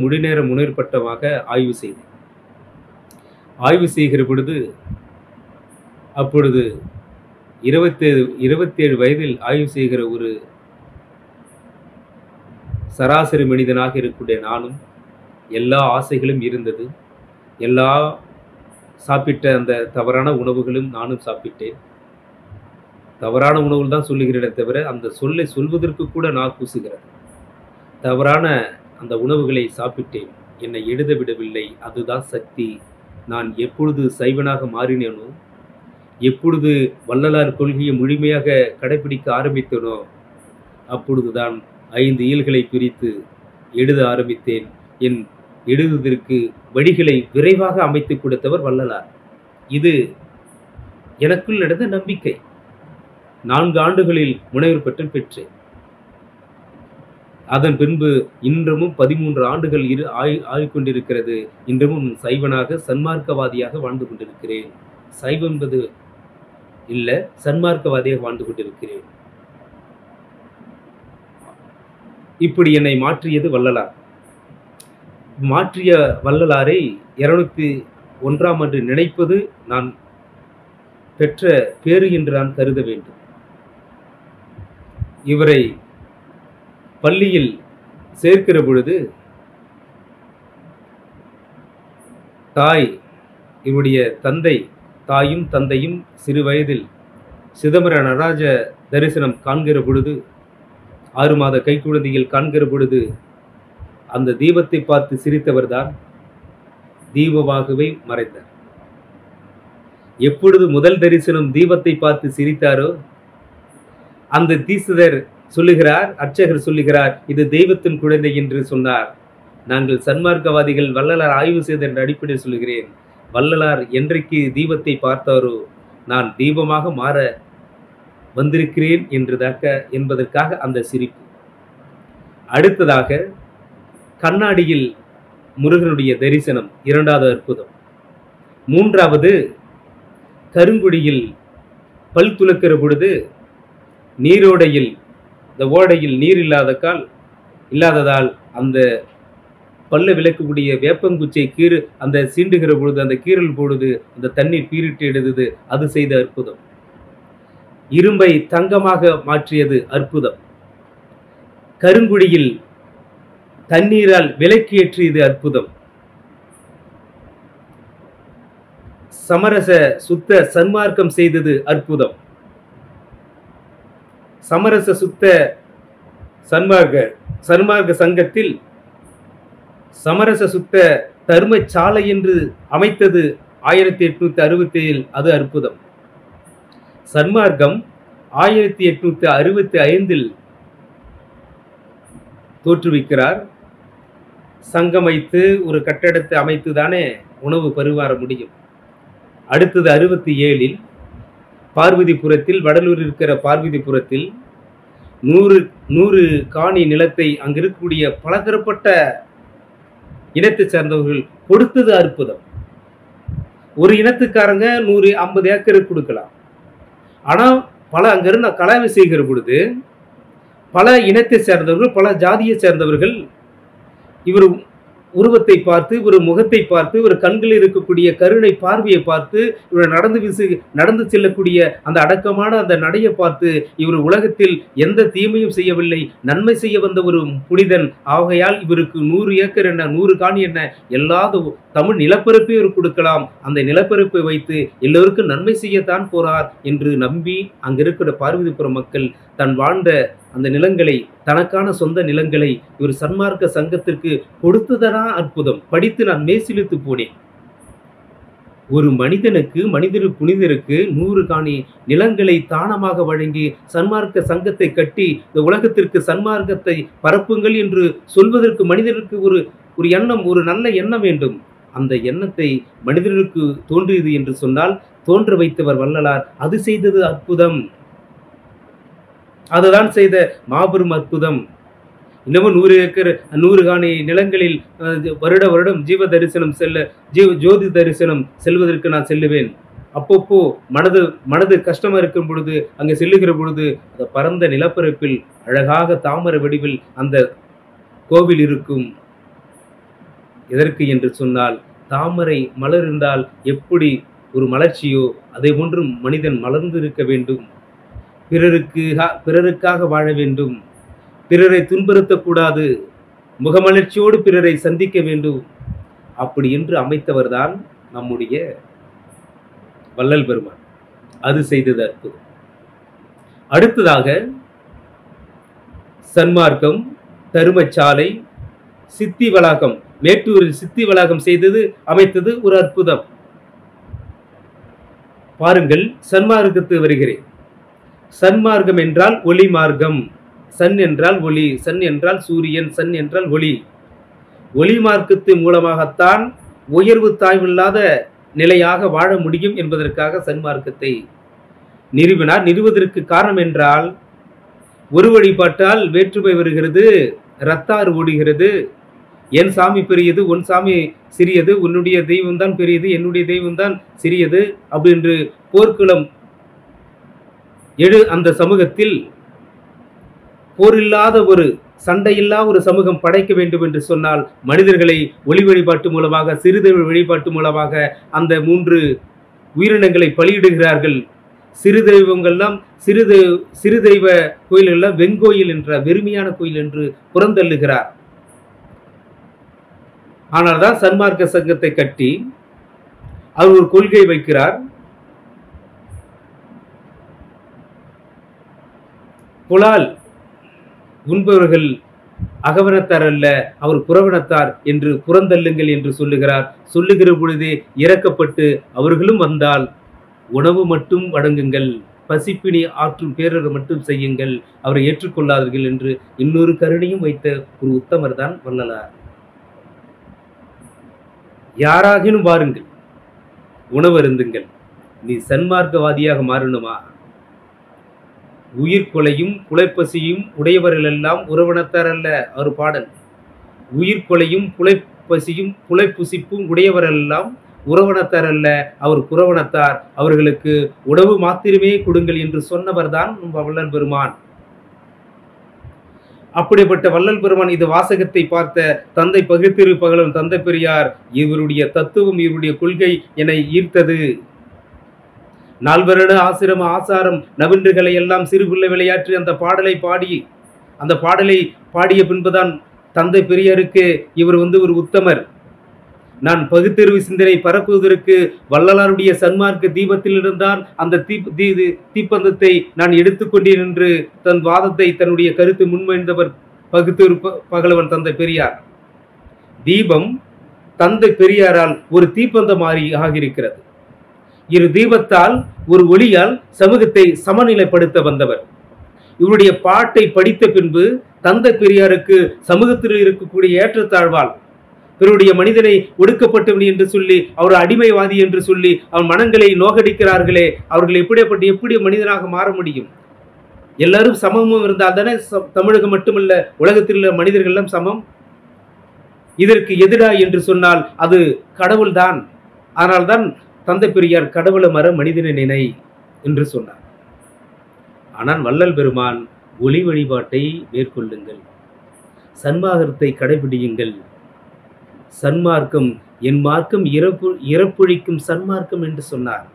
முழுநேர முனைப்பட்டமாக ஆய்வு செய்தேன். ஆய்வு செய்கிற பொழுது அப்பொழுது 27 வயதில் ஆய்வு செய்கிற ஒரு சராசரி மனிதனாக இருக்கக்கூடிய நானும் எல்லா ஆசைகளும் இருந்தது. எல்லா சாப்பிட்ட அந்த தவறான உணவுகளும் நானும் சாப்பிட்டேன். தவறான உணவுகள் தான் சொல்லுகிறேனே தவிர அந்த சொல்லை சொல்வதற்கு கூட நான் கூசுகிறது. தவறான அந்த உணவுகளை சாப்பிட்டேன். என்னை எழுத விடவில்லை. அதுதான் சக்தி. நான் எப்பொழுது சைவனாக மாறினேனோ, எப்பொழுது வள்ளலார் கொள்கையை முழுமையாக கடைபிடிக்க ஆரம்பித்தேனோ, அப்பொழுதுதான் 5 இயல்களை பிரித்து எழுத ஆரம்பித்தேன். என் எழுதுவதற்கு வழிகளை விரைவாக அமைத்து கொடுத்தவர் வள்ளலார். இது எனக்குள் நடந்த நம்பிக்கை. 4 ஆண்டுகளில் முனைவர் பட்டம் பெற்றேன். அதன் பின்பு இன்றமும் 13 ஆண்டுகள் ஆகிக்கொண்டிருக்கிறது. இன்றமும் சைவனாக சன்மார்க்கவாதியாக வாழ்ந்து கொண்டிருக்கிறேன். சைவம் என்பது இல்ல, சன்மார்க்கவாதியாக வாழ்ந்து கொண்டிருக்கிறேன். இப்படி என்னை மாற்றியது வள்ளலார். மாற்றிய வள்ளலாரை 201ஆம் ஆண்டு நினைப்பது நான் பெற்ற பேறு என்று நான் கருத வேண்டும். இவரை பள்ளியில் சேர்க்கிற பொழுது இவருடைய தாயும் தந்தையும் சிறு வயதில் சிதம்பர நடராஜ தரிசனம் காண்கிற பொழுது, 6 மாத கைக்குழந்தையில் காண்கிற பொழுது அந்த தீபத்தை பார்த்து சிரித்தவர்தான் தீபமாகவே மறைந்தார். எப்பொழுது முதல் தரிசனம் தீபத்தை பார்த்து சிரித்தாரோ, அந்த தீசிதர் சொல்லுகிறார், அர்ச்சகர் சொல்லுகிறார், இது தெய்வத்தின் குழந்தை என்று சொன்னார். நாங்கள் சன்மார்க்கவாதிகள் வள்ளலார் ஆய்வு செய்த அடிப்படையில் சொல்லுகிறேன். வள்ளலார் என்றைக்கு தீபத்தை பார்த்தாரோ, நான் தீபமாக மாற வந்திருக்கிறேன் என்பதற்காக அந்த சிரிப்பு. அடுத்ததாக கண்ணாடியில் முருகனுடைய தரிசனம் 2வது அற்புதம். 3வது கருங்குடியில் பல் துலக்கிற பொழுது நீரோடையில், இந்த ஓடையில் நீர் இல்லாததால் அந்த பல்ல விளக்கக்கூடிய வேப்பங்குச்சை அந்த சீண்டுகிற பொழுது, அந்த கீறல் பொழுது அந்த தண்ணீர் பீரிட்டு எடுத்தது, அது செய்த அற்புதம். இரும்பை தங்கமாக மாற்றியது அற்புதம். கருங்குடியில் தண்ணீரால் விளக்கு ஏற்றியது அற்புதம். சமரச சுத்த சன்மார்க்கம் செய்தது அற்புதம். சமரச சுத்த சன்மார்க்க சங்கத்தில் சமரச சுத்த தர்ம சாலை என்று அமைத்தது 1867, அது அற்புதம். சன்மார்க்கம் 1865 தோற்றுவிக்கிறார். சங்கமைத்து ஒரு கட்டடத்தை அமைத்து தானே உணவு பரிமாற முடியும். அடுத்தது 67 பார்வதிபுரத்தில், வடலூர் இருக்கிற பார்வதிபுரத்தில் 100 காணி நிலத்தை அங்கு இருக்கக்கூடிய பலதரப்பட்ட இனத்தை சேர்ந்தவர்கள் கொடுத்தது அற்புதம். ஒரு இனத்துக்காரங்க 150 ஏக்கர் கொடுக்கலாம். ஆனால் அங்கிருந்து கலவை செய்கிற பொழுது பல இனத்தை சேர்ந்தவர்கள், பல ஜாதியை சேர்ந்தவர்கள் இவர் உருவத்தை பார்த்து, இவர் முகத்தை பார்த்து, இவர் கண்களில் இருக்கக்கூடிய கருணை பார்வையை பார்த்து, இவர் நடந்து செல்லக்கூடிய அந்த அடக்கமான அந்த நடையை பார்த்து, இவர் உலகத்தில் எந்த தீமையும் செய்யவில்லை, நன்மை செய்ய வந்த ஒரு புனிதன். ஆகையால் இவருக்கு 100 ஏக்கர் என்ன, 100 காணி என்ன, எல்லாத தமிழ் நிலப்பரப்பை இவர் கொடுக்கலாம். அந்த நிலப்பரப்பை வைத்து எல்லோருக்கும் நன்மை செய்யத்தான் போறார் என்று நம்பி அங்கிருக்கிற பார்வதிபுரம் மக்கள் தன் வாழ்ந்த அந்த நிலங்களை, தனக்கான சொந்த நிலங்களை இவர் சன்மார்க்க சங்கத்திற்கு கொடுத்ததனா அற்புதம். படித்து நான் மேசிலித்து போனேன். ஒரு புனிதருக்கு 100 காணி நிலங்களை தானமாக வழங்கி சன்மார்க்க சங்கத்தை கட்டி இந்த உலகத்திற்கு சன்மார்க்கத்தை பரப்புங்கள் என்று சொல்வதற்கு மனிதருக்கு ஒரு எண்ணம், ஒரு நல்ல எண்ணம் வேண்டும். அந்த எண்ணத்தை மனிதர்களுக்கு தோன்றியது என்று சொன்னால் தோன்ற வைத்தவர் வள்ளலார். அது செய்தது அற்புதம். அதுதான் செய்த மாபெரும் அற்புதம். இன்னமும் 100 ஏக்கர் 100 காணி நிலங்களில் வருட வருடம் ஜீவ தரிசனம் ஜோதி தரிசனம் செல்வதற்கு நான் செல்லுவேன். அப்பப்போ மனது கஷ்டமா இருக்கும் பொழுது அங்கே செல்லுகிற பொழுது அந்த பரந்த நிலப்பரப்பில் அழகாக தாமரை வடிவில் அந்த கோவில் இருக்கும். எதற்கு என்று சொன்னால், தாமரை மலர் இருந்தால் எப்படி ஒரு மலர்ச்சியோ அதே போன்று மனிதன் மலர்ந்து இருக்க வேண்டும். பிறருக்காக வாழ வேண்டும். பிறரை துன்புறுத்தக்கூடாது. முகமலர்ச்சியோடு பிறரை சந்திக்க வேண்டும். அப்படி என்று அமைத்தவர்தான் நம்முடைய வள்ளல் பெருமான். அது செய்தது அற்புதம். அடுத்ததாக சன்மார்க்கம், தருமச்சாலை, சித்தி வளாகம், மேட்டூரில் சித்தி வளாகம் அமைத்தது ஒரு அற்புதம். பாருங்கள், சன்மார்க்கத்து வருகிறேன். சன்மார்க்கம் என்றால் ஒளி மார்க்கம். சன் என்றால் ஒளி, சன் என்றால் சூரியன், சன் என்றால் ஒளி. ஒளி மார்க்கத்தின் மூலமாகத்தான் உயர்வு தாழ்வில்லாத நிலையாக வாழ முடியும் என்பதற்காக சன்மார்க்கத்தை நிறுவினார். நிறுவதற்கு காரணம் என்றால், ஒரு வழிபாட்டால் வேற்றுமை வருகிறது, ரத்தாறு ஓடுகிறது. என் சாமி பெரியது, உன் சாமி சிறியது, உன்னுடைய தெய்வம் தான் பெரியது, என்னுடைய தெய்வம் தான் சிறியது அப்படின்று போர்க்குளம் அந்த சமூகத்தில் போரில்லாத ஒரு சண்டையில்லா ஒரு சமூகம் படைக்க வேண்டும் என்று சொன்னால், மனிதர்களை ஒளி வழிபாட்டு மூலமாக, சிறுதெய்வ வழிபாட்டு மூலமாக அந்த 3 உயிரினங்களை பலியிடுகிறார்கள். சிறு தெய்வங்கள்லாம் சிறு தெய்வ கோயில்கள்லாம் வெங்கோயில் என்ற வெறுமையான கோயில் என்று புறந்தள்ளுகிறார். ஆனால் தான் சன்மார்க்க சங்கத்தை கட்டி அவர் ஒரு கொள்கை வைக்கிறார். புலால் உண்பவர்கள் அகவனத்தார் அல்ல, அவர் புறவனத்தார் என்று புறந்தள்ளுங்கள் என்று சொல்லுகிறார். சொல்லுகிற பொழுதே இறக்கப்பட்டு அவர்களும் வந்தால் உணவு மட்டும் வழங்குங்கள், பசிப்பினி ஆற்றும் பேரரை மட்டும் செய்யுங்கள், அவரை ஏற்றுக்கொள்ளாதீர்கள் என்று இன்னொரு கருணையும் வைத்த ஒரு உத்தமர் தான் வள்ளலார். யாராகினும் வாருங்கள், உணவு அருந்துங்கள். நீ சன்மார்க்கவாதியாக மாறணுமா? உயிர் கொலையும் புலைப்பசியும் உடையவர்கள் எல்லாம் உறவனத்தார் அல்ல. ஒரு பாடல். உயிர் கொலையும் புலைப்பசியும் புலைப்புசிப்பும் உடையவரெல்லாம் உறவனத்தார் அல்ல, அவர் புறவனத்தார். அவர்களுக்கு உணவு மாத்திரமே கொடுங்கள் என்று சொன்னவர் தான் வள்ளல் பெருமான். அப்படிப்பட்ட வள்ளல் பெருமான் இந்த வாசகத்தை பார்த்த தந்தை பகுத்திரு பகலும் தந்தை பெரியார், இவருடைய தத்துவம், இவருடைய கொள்கை என்னை ஈர்த்தது. 4 வருட ஆசிரம ஆசாரம் நவின்றுகளை எல்லாம் சிறுபிள்ளை விளையாற்றி அந்த பாடலை பாடிய பின்புதான் தந்தை பெரியாருக்கு இவர் ஒரு உத்தமர். நான் பகுத்தறிவு சிந்தனை பரப்புவதற்கு வள்ளலாருடைய சன்மார்க்க தீபத்தில் இருந்தால் அந்த தீப்பந்தத்தை நான் எடுத்துக்கொண்டேன் என்று தன் வாதத்தை, தன்னுடைய கருத்து முன்மொழிந்தவர் பகுத்தறிவு பகலவன் தந்தை பெரியார். தீபம் தந்தை பெரியாரால் ஒரு தீப்பந்தம் ஆகியிருக்கிறது. இரு தீபத்தால், ஒரு ஒளியால் சமூகத்தை சமநிலைப்படுத்த வந்தவர். இவருடைய பாட்டை படித்த பின்பு தந்தை பெரியாருக்கு சமூகத்தில் இருக்கக்கூடிய ஏற்றத்தாழ்வால், பிறருடைய மனிதனை ஒடுக்கப்பட்டவன் என்று சொல்லி, அவர் அடிமைவாதி என்று சொல்லி அவன் மனங்களை நோகடிக்கிறார்களே, அவர்கள் எப்படி மனிதனாக மாற முடியும்? எல்லாரும் சமமும் இருந்தால் தானே தமிழகம் மட்டுமல்ல உலகத்தில் உள்ள மனிதர்கள் எல்லாம் சமம். இதற்கு எதிரா என்று சொன்னால் அது கடவுள்தான். ஆனால்தான் தந்தை பெரியார் கடவுளை மற மனிதனை நினை என்று சொன்னார். ஆனால் வள்ளல் பெருமான் ஒளி வழிபாட்டை மேற்கொள்ளுங்கள், சன்மார்க்கத்தை கடைபிடியுங்கள். சன்மார்க்கம் என் மார்க்கம் இறப்பொழிக்கும் சன்மார்க்கம் என்று சொன்னார்.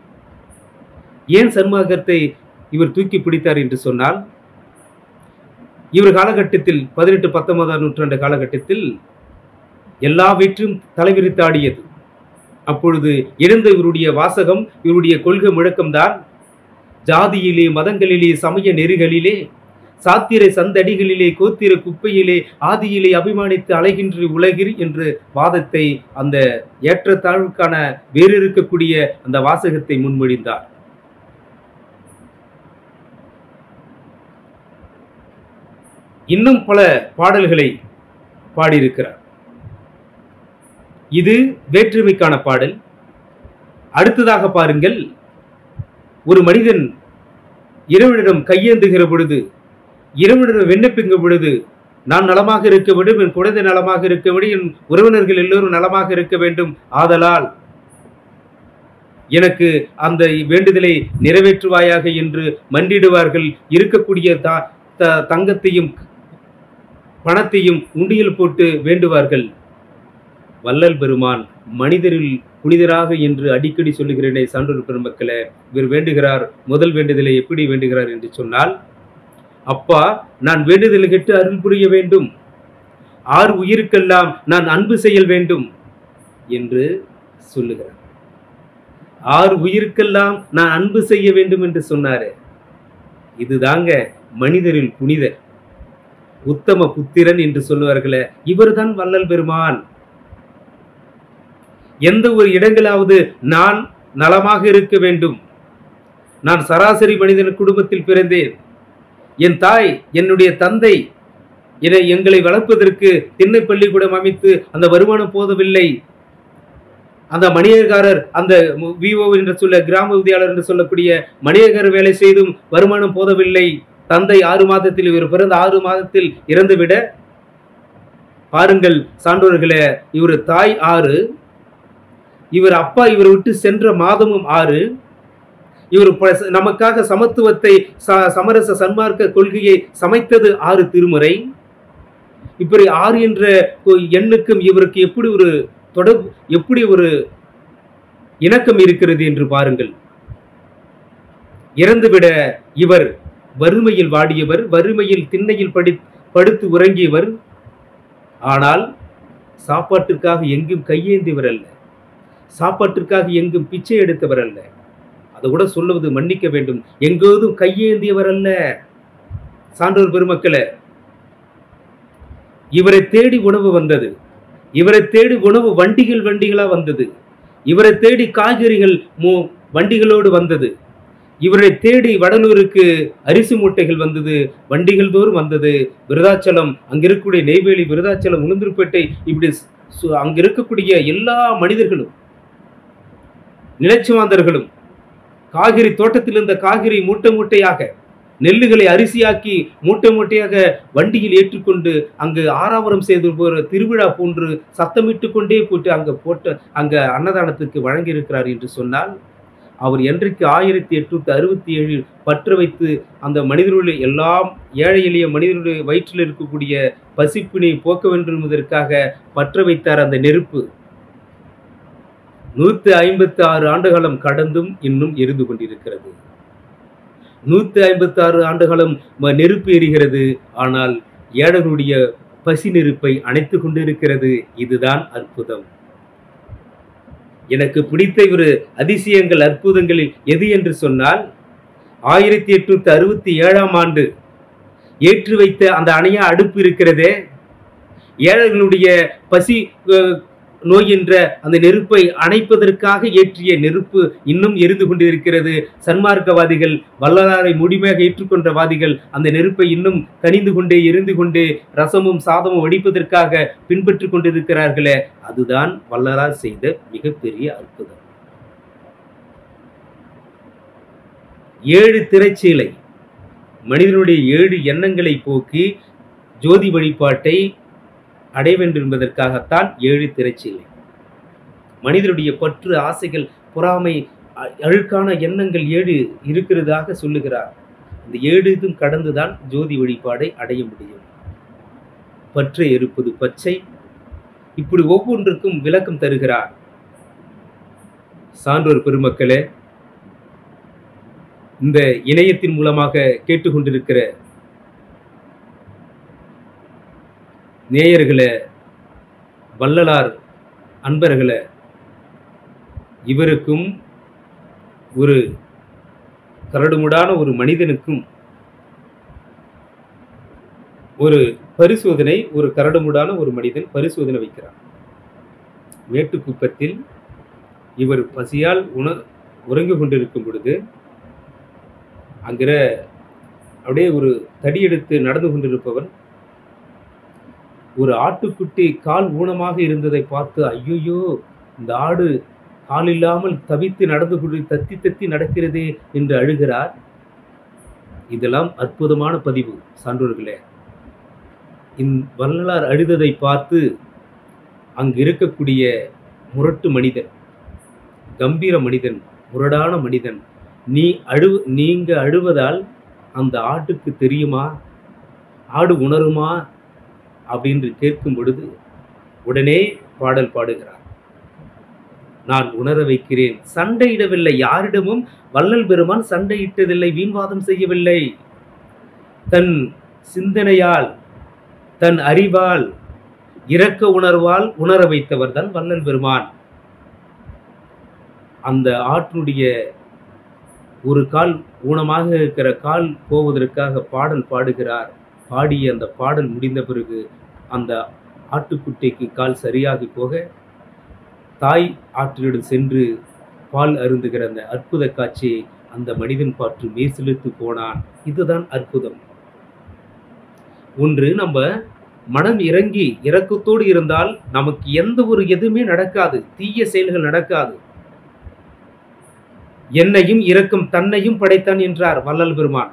ஏன் சன்மார்க்கத்தை இவர் தூக்கி பிடித்தார் என்று சொன்னால், இவர் காலகட்டத்தில் 18-19ஆம் நூற்றாண்டு காலகட்டத்தில் எல்லாவற்றும் தலைவிரித்தாடியது. அப்பொழுது எழுந்த இவருடைய வாசகம், இவருடைய கொள்கை முழக்கம்தான் ஜாதியிலே, மதங்களிலே, சமய நெறிகளிலே, சாத்திர சந்தடிகளிலே, கோத்திர குப்பையிலே, ஆதியிலே அபிமானித்து அலைகின்ற உலகில் என்று வாதத்தை, அந்த ஏற்றத்தாழ்வுக்கான வேறு இருக்கக்கூடிய அந்த வாசகத்தை முன்மொழிந்தார். இன்னும் பல பாடல்களை பாடியிருக்கிறார். இது வேற்றுமைக்கான பாடல். அடுத்ததாக பாருங்கள், ஒரு மனிதன் இறைவனிடம் கையேந்துகிற பொழுது, இறைவனிடம் விண்ணப்பிக்கும் பொழுது நான் நலமாக இருக்க வேண்டும், என் குழந்தை நலமாக இருக்க வேண்டும், என் உறவினர்கள் எல்லோரும் நலமாக இருக்க வேண்டும். ஆதலால் எனக்கு அந்த வேண்டுதலை நிறைவேற்றுவாயாக என்று மன்றிடுவார்கள். இருக்கக்கூடிய தங்கத்தையும் பணத்தையும் உண்டியல் போட்டு வேண்டுவார்கள். வள்ளல் பெருமான் மனிதரில் புனிதராக என்று அடிக்கடி சொல்லுகிறேனே சான்றோர் பெருமக்களே, இவர் வேண்டுகிறார். முதல் வேண்டுதலை எப்படி வேண்டுகிறார் என்று சொன்னால், அப்பா, நான் வேண்டுதலை கேட்டு அருள் புரிய வேண்டும், 6 உயிருக்கெல்லாம் நான் அன்பு செய்ய வேண்டும் என்று சொல்லுகிறார். 6 உயிருக்கெல்லாம் நான் அன்பு செய்ய வேண்டும் என்று சொன்னாரு. இதுதாங்க மனிதரில் புனிதர், உத்தம புத்திரன் என்று சொல்லுவார்களே, இவர்தான் வள்ளல் பெருமான். எந்த ஒரு இடங்களாவது நான் நலமாக இருக்க வேண்டும், நான் சராசரி மனிதன் குடும்பத்தில் பிறந்தேன், என் தாய் என்னுடைய தந்தை எங்களை வளர்ப்பதற்கு திண்ணை பள்ளிக்கூடம் அமைத்து அந்த வருமானம் போதவில்லை, அந்த மணியக்காரர், அந்த விஓ என்று சொல்ல கிராம உதவியாளர் என்று சொல்லக்கூடிய மணியக்காரர் வேலை செய்தும் வருமானம் போதவில்லை, தந்தை 6 மாதத்தில், இவர் பிறந்த 6 மாதத்தில் இறந்துவிட, பாருங்கள் சான்றோர்களே, இவர் தாய் 6, இவர் அப்பா இவர் விட்டு சென்ற மாதமும் 6, இவர் நமக்காக சமத்துவத்தை, சமரச சன்மார்க்க கொள்கையை சமைத்தது 6 திருமுறை. இப்படி 6 என்ற எண்ணுக்கும் இவருக்கு எப்படி ஒரு தொடர்பு, எப்படி ஒரு இணக்கம் இருக்கிறது என்று பாருங்கள். இறந்துவிட இவர் வறுமையில் வாடியவர், வறுமையில் திண்ணையில் படுத்து உறங்கியவர். ஆனால் சாப்பாட்டிற்காக எங்கும் கையேந்தியவர் அல்ல, சாப்பாட்டிற்காக எங்கும் பிச்சை எடுத்தவர் அல்ல. அதை கூட சொல்லுவது மன்னிக்க வேண்டும், எங்கோதும் கையேந்தியவர் அல்ல. சான்றோர் பெருமக்களே, இவரை தேடி உணவு வந்தது, இவரை தேடி உணவு வண்டிகளா வந்தது, இவரை தேடி காய்கறிகள் வண்டிகளோடு வந்தது, இவரை தேடி வடலூருக்கு அரிசி மூட்டைகள் வந்தது, வண்டிகள் தோறும் வந்தது. விருதாச்சலம், அங்க இருக்கக்கூடிய நெய்வேலி, விருதாச்சலம், உளுந்தூர்பேட்டை, இப்படி அங்க இருக்கக்கூடிய எல்லா மனிதர்களும், நிலச்சுவாந்தர்களும் காய்கறி தோட்டத்தில் இருந்த காய்கறி மூட்டை மூட்டையாக, நெல்லுகளை அரிசியாக்கி மூட்டை மூட்டையாக வண்டியில் ஏற்றுக்கொண்டு அங்கு ஆராவரம் செய்து போகிற திருவிழா போன்று சத்தமிட்டு கொண்டே போட்டு அங்க அன்னதானத்துக்கு வழங்கியிருக்கிறார் என்று சொன்னால், அவர் என்றைக்கு 1867 பற்ற வைத்து அந்த மனிதர்களுடைய எல்லாம் ஏழை எளிய மனிதனுடைய வயிற்றில் இருக்கக்கூடிய பசிப்பினை போக்க வேண்டும் என்பதற்காக பற்ற வைத்தார் அந்த நெருப்பு. 156 ஆண்டுகாலம் கடந்தும் இன்னும் எரிந்து கொண்டிருக்கிறது. 156 ஆண்டுகாலம் நெருப்பு எரிகிறது, ஆனால் ஏழைகளுடைய பசி நெருப்பை அணைத்து கொண்டிருக்கிறது. இதுதான் அற்புதம். எனக்கு பிடித்த ஒரு அதிசயங்கள், அற்புதங்களில் எது என்று சொன்னால், 1867ஆம் ஆண்டு ஏற்றி வைத்த அந்த அணையா அடுப்பு இருக்கிறதே, ஏழைகளுடைய பசி நோய் என்ற அந்த நெருப்பை அணைப்பதற்காக ஏற்றிய நெருப்பு இன்னும் எரிந்து கொண்டிருக்கிறது. சன்மார்க்கவாதிகள், வள்ளலாரை முடிமையாக ஏற்றுக்கொண்டவாதிகள் அந்த நெருப்பை இன்னும் கனிந்து கொண்டே எரிந்து கொண்டே ரசமும் சாதமும் வடிப்பதற்காக பின்பற்றி கொண்டிருக்கிறார்களே, அதுதான் வள்ளலார் செய்த மிகப்பெரிய அற்புதம். 7 திரைச்சீலை மனிதனுடைய 7 எண்ணங்களை போக்கி ஜோதி வழிபாட்டை அடைய வேண்டும் என்பதற்காகத்தான் 7 திரைச்சீலை. மனிதனுடைய பற்று, ஆசைகள், பொறாமை, அழுக்கான எண்ணங்கள் 7 இருக்கிறதாக சொல்லுகிறார். இந்த 7 கடந்துதான் ஜோதி வழிபாடை அடைய முடியும். பற்றை எரிப்பது பச்சை, இப்படி ஒவ்வொன்றுக்கும் விளக்கம் தருகிறார். சான்றோர் பெருமக்களே, இந்த இணையத்தின் மூலமாக கேட்டுக்கொண்டிருக்கிற நேயர்களே, வள்ளலார் அன்பர்களே, இவருக்கும் ஒரு கரடுமுடான ஒரு மனிதனுக்கும் ஒரு பரிசோதனை, ஒரு கரடுமுடான ஒரு மனிதன் பரிசோதனை வைக்கிறார். மேட்டுக்குப்பத்தில் இவர் பசியால் உறங்கிக் கொண்டிருக்கும் பொழுது அங்கிற அப்படியே ஒரு தடி எடுத்து நடந்து கொண்டிருப்பவன் ஒரு ஆட்டுக்குட்டி கால் ஊனமாக இருந்ததை பார்த்து, ஐயோ, இந்த ஆடு கால் இல்லாமல் தவித்து நடந்து கொண்டு தத்தி தத்தி நடக்கிறதே என்று அழுகிறார். இதெல்லாம் அற்புதமான பதிவு சான்றோர்களே. வள்ளலார் அழுததை பார்த்து அங்கு இருக்கக்கூடிய முரட்டு மனிதன், கம்பீர மனிதன், முரடான மனிதன், நீங்க அழுவதால் அந்த ஆட்டுக்கு தெரியுமா, ஆடு உணருமா அப்படின்னு கேட்கும் பொழுது உடனே பாடல் பாடுகிறார். நான் உணர வைக்கிறேன். சண்டையிடவில்லை, யாரிடமும் வள்ளல் பெருமான் சண்டையிட்டதில்லை, வீண்வாதம் செய்யவில்லை. தன் சிந்தனையால், தன் அறிவால், இரக்க உணர்வால் உணர வைத்தவர் தான் வள்ளல் பெருமான். அந்த ஆட்டினுடைய ஒரு கால் ஊனமாக இருக்கிற கால் போவதற்காக பாடல் பாடுகிறார். பாடிய அந்த பாடல் முடிந்த பிறகு அந்த ஆட்டுக்குட்டிக்கு கால் சரியாகி போக தாய் ஆற்றிடம் சென்று பால் அருந்துகிற அந்த அற்புத காட்சியை அந்த மனிதன் பார்த்து மெய்சிலிர்த்து போனான். இதுதான் அற்புதம். ஒன்று, நம்ம மனம் இறங்கி இரக்கத்தோடு இருந்தால் நமக்கு எந்த ஒரு எதுவுமே நடக்காது, தீய செயல்கள் நடக்காது. என்னையும் இரக்கம் தன்னையும் படைத்தான் என்றார் வள்ளல் பெருமான்.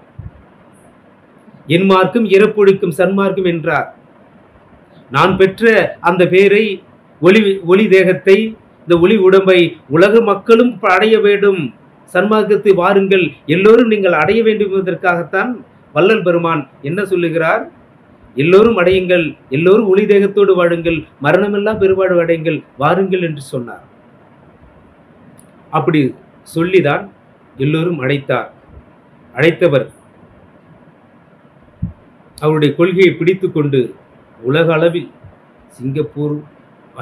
என் மார்க்கும் இறப்பொழிக்கும் சன்மார்க்கம் என்றார். நான் பெற்ற அந்த பேரை, ஒளி தேகத்தை, இந்த ஒளி உடம்பை உலக மக்களும் அடைய வேண்டும், சன்மார்க்கத்தை வாருங்கள், எல்லோரும் நீங்கள் அடைய வேண்டும் என்பதற்காகத்தான் வள்ளல் பெருமான் என்ன சொல்லுகிறார்? எல்லோரும் அடையுங்கள், எல்லோரும் ஒளி தேகத்தோடு வாழுங்கள், மரணமெல்லாம் பெருவாழ்வு அடையுங்கள், வாருங்கள் என்று சொன்னார். அப்படி சொல்லிதான் எல்லோரும் அழைத்தார். அழைத்தவர் அவருடைய கொள்கையை பிடித்து கொண்டு உலக அளவில் சிங்கப்பூர்,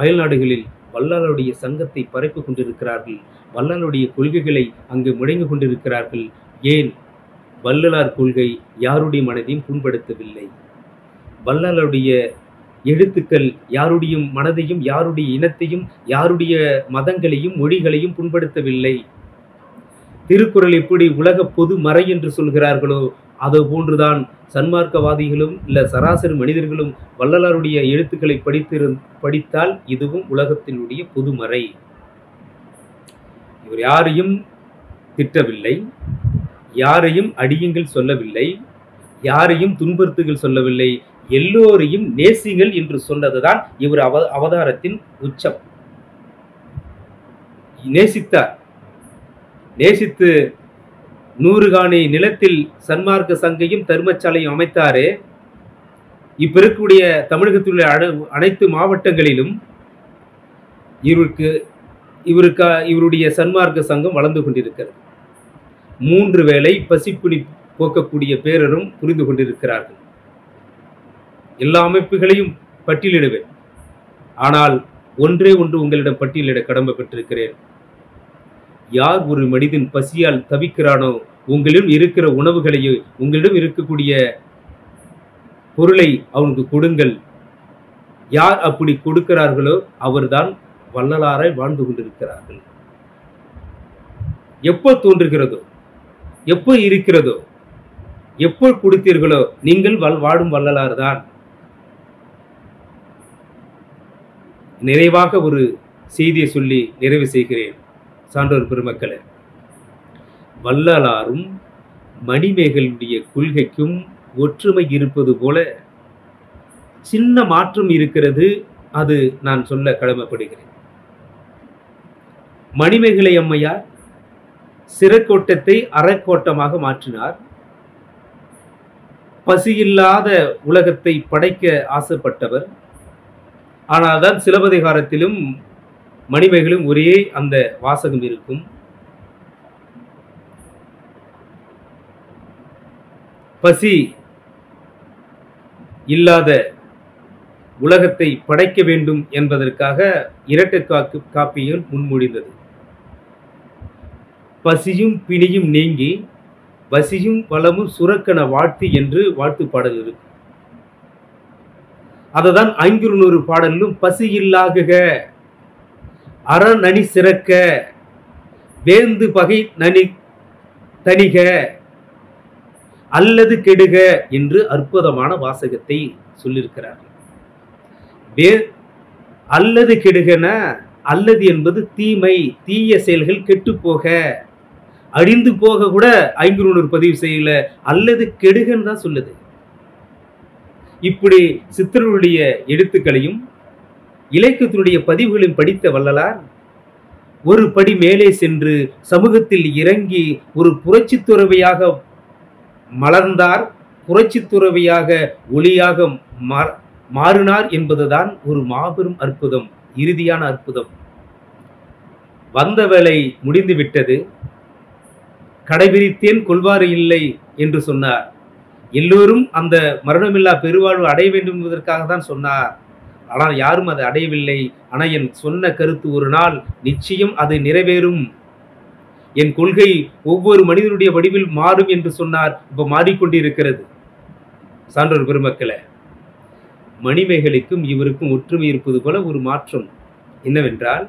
அயல்நாடுகளில் வள்ளலாருடைய சங்கத்தை பரப்பி கொண்டிருக்கிறார்கள். வள்ளலாருடைய கொள்கைகளை அங்கு முழங்கி கொண்டிருக்கிறார்கள். ஏன்? வள்ளலார் கொள்கை யாருடைய மனதையும் புண்படுத்தவில்லை. வள்ளலாருடைய எழுத்துக்கள் யாருடைய மனதையும், யாருடைய இனத்தையும், யாருடைய மதங்களையும், மொழிகளையும் புண்படுத்தவில்லை. திருக்குறள் எப்படி உலக பொது மறை என்று சொல்கிறார்களோ அது போன்றுதான் சன்மார்க்கவாதிகளும் இல்ல சராசரி மனிதர்களும் வள்ளலாருடைய எழுத்துக்களை படித்தால் இதுவும் உலகத்தினுடைய பொதுமறை. இவர் யாரையும் திட்டவில்லை, யாரையும் அடியுங்கள் சொல்லவில்லை, யாரையும் துன்புறுத்துகள் சொல்லவில்லை, எல்லோரையும் நேசிங்கள் என்று சொன்னதுதான் இவர் அவதாரத்தின் உச்சம். நேசித்தார். நேசித்து 100 காணி நிலத்தில் சன்மார்க்க சங்கையும் தர்மசாலையும் அமைத்தாரே. இப்ப இருக்கக்கூடிய தமிழகத்தில் உள்ள அனைத்து மாவட்டங்களிலும் இவருடைய சன்மார்க்க சங்கம் வளர்ந்து கொண்டிருக்கிறது. 3 வேளை பசிப்புனி போக்கக்கூடிய பேரரும் புரிந்து கொண்டிருக்கிறார்கள். எல்லா அமைப்புகளையும் பட்டியலிடுவேன். ஆனால் ஒன்றே ஒன்று உங்களிடம் பட்டியலிட கடமைப்பட்டிருக்கிறேன். யார் ஒரு மனிதன் பசியால் தவிக்கிறானோ, உங்களிடம் இருக்கிற உணவுகளையோ, உங்களிடம் இருக்கக்கூடிய பொருளை அவனுக்கு கொடுங்கள். யார் அப்படி கொடுக்கிறார்களோ அவர்தான் வள்ளலாராய் வாழ்ந்து கொண்டிருக்கிறார்கள். எப்போ தோன்றுகிறதோ, எப்போ இருக்கிறதோ, எப்போ கொடுத்தீர்களோ நீங்கள் வாடும் வள்ளலார் தான். நிறைவாக ஒரு செய்தியை சொல்லி நிறைவு செய்கிறேன். சான்றோர் பெருமக்களே, வள்ளலாரும் மணிமேகலுடைய கொள்கைக்கும் ஒற்றுமை இருப்பது போல சின்ன மாற்றம் இருக்கிறது. அது நான் சொல்ல கடமைப்படுகிறேன். மணிமேகலை அம்மையார் சிறைக்கோட்டத்தை அறக்கோட்டமாக மாற்றினார். பசியில்லாத உலகத்தை படைக்க ஆசைப்பட்டவர். ஆனால் தான் சிலப்பதிகாரத்திலும் மணிமேகலும் ஒரே அந்த வாசகம் இருக்கும். பசி இல்லாத உலகத்தை படைக்க வேண்டும் என்பதற்காக இரட்டை காப்பியம் முன்மொழிந்தது. பசியும் பிணியும் நீங்கி வசியும் வளமும் சுரக்கன வாழ்த்து என்று வாழ்த்து பாடல் இருக்கு. அததான் 500 பாடலிலும் பசி இல்லாகுக, அறநனி சிறக்க, வேந்து பகை நனி தணிக, அல்லது கெடுக என்று அற்புதமான வாசகத்தை சொல்லியிருக்கிறார்கள். அல்லது கெடுகன, அல்லது என்பது தீமை, தீய செயல்கள் கெட்டுப்போக, அழிந்து போக கூட 500 பதிவு செய்யல, அல்லது கெடுகன்னு தான் சொல்லுது. இப்படி சித்தர்களுடைய எழுத்துக்களையும் இலக்கியத்தினுடைய பதிவுகளையும் படித்த வள்ளலார் ஒரு படி மேலே சென்று சமூகத்தில் இறங்கி ஒரு புரட்சி துறவியாக மலர்ந்தார். புரட்சி துறவியாக ஒளியாக மாறினார் என்பதுதான் ஒரு மாபெரும் அற்புதம், இறுதியான அற்புதம். வந்த வேலை முடிந்து விட்டது, கடைபிடித்தேன் கொள்வாறு இல்லை என்று சொன்னார். எல்லோரும் அந்த மரணமில்லா பெருவாழ்வு அடைய வேண்டும் என்பதற்காக தான் சொன்னார். ஆனால் யாரும் அதை அடையவில்லை. ஆனால் என் சொன்ன கருத்து ஒரு நாள் நிச்சயம் அது நிறைவேறும், என் கொள்கை ஒவ்வொரு மனிதனுடைய வடிவில் மாறும் என்று சொன்னார். இப்ப மாறிக்கொண்டிருக்கிறது. சான்றோர் பெருமக்களே, மணிமேகலைக்கும் இவருக்கும் ஒற்றுமை இருப்பது போல ஒரு மாற்றம் என்னவென்றால்,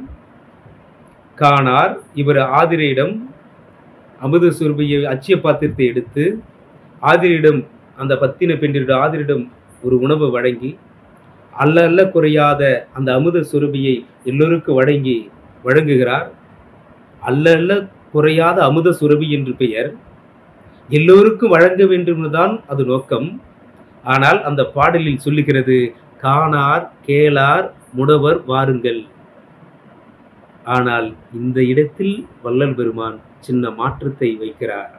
காணார் இவர் ஆதிரையிடம் அமுத சுரபியை அச்சிய பாத்திரத்தை எடுத்து ஆதிரியிடம், அந்த பத்தின பெண்ணிடம் ஆதிரியிடம் ஒரு உணவு வழங்கி அல்ல அல்ல குறையாத அந்த அமுத சுரபியை எல்லோருக்கும் வழங்குகிறார். அல்ல அல்ல குறையாத அமுத சுரபி என்று பெயர், எல்லோருக்கும் வழங்க வேண்டும்தான் அது நோக்கம். ஆனால் அந்த பாடலில் சொல்லுகிறது, காணார் கேளார் முடவர் வாருங்கள். ஆனால் இந்த இடத்தில் வள்ளல் பெருமான் சின்ன மாற்றத்தை வைக்கிறார்.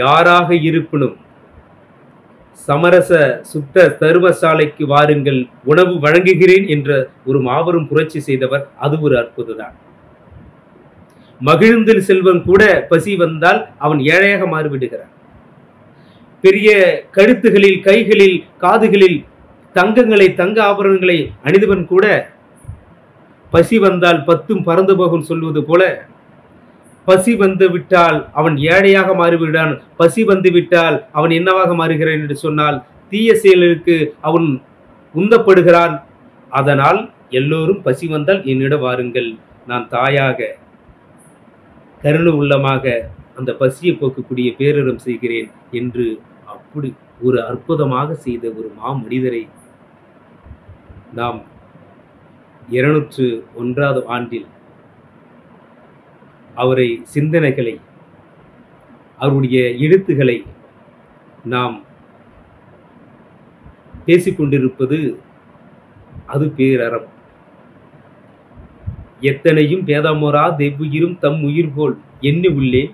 யாராக இருப்பினும் சமரச சுத்த தருமசாலைக்கு வாருங்கள், உணவு வழங்குகிறேன் என்ற ஒரு மாபெரும் புரட்சி செய்தவர். அது ஒரு அற்புதம்தான். மகிழ்ந்தில் செல்வன் கூட பசி வந்தால் அவன் ஏழையாக மாறிவிடுகிறான். பெரிய கழுத்துகளில் கைகளில் காதுகளில் தங்கங்களை தங்க ஆபரணங்களை அணிந்தவன் கூட பசி வந்தால் பத்தும் பறந்து போகும் சொல்வது போல, பசி வந்து விட்டால் அவன் ஏழையாக மாறிவிடான். பசி வந்து விட்டால் அவன் என்னவாக மாறுகிறான் என்று சொன்னால் தீய செயலுக்கு அவன் உந்தப்படுகிறான். அதனால் எல்லோரும் பசி வந்தால் என்னிடம் வாருங்கள், நான் தாயாக கருணை உள்ளமாக அந்த பசியை போக்கக்கூடிய பேரறம் செய்கிறேன் என்று அப்படி ஒரு அற்புதமாக செய்த ஒரு மாமனிதரை நாம் 201வது ஆண்டில் அவரை சிந்தனைகளை, அவருடைய எழுத்துக்களை நாம் பேசிக்கொண்டிருப்பது அது பேரறம். எத்தனையும் பேதமோரா தெவ்வுயிரும் தம் உயிர் போல் எண்ணி உள்ளே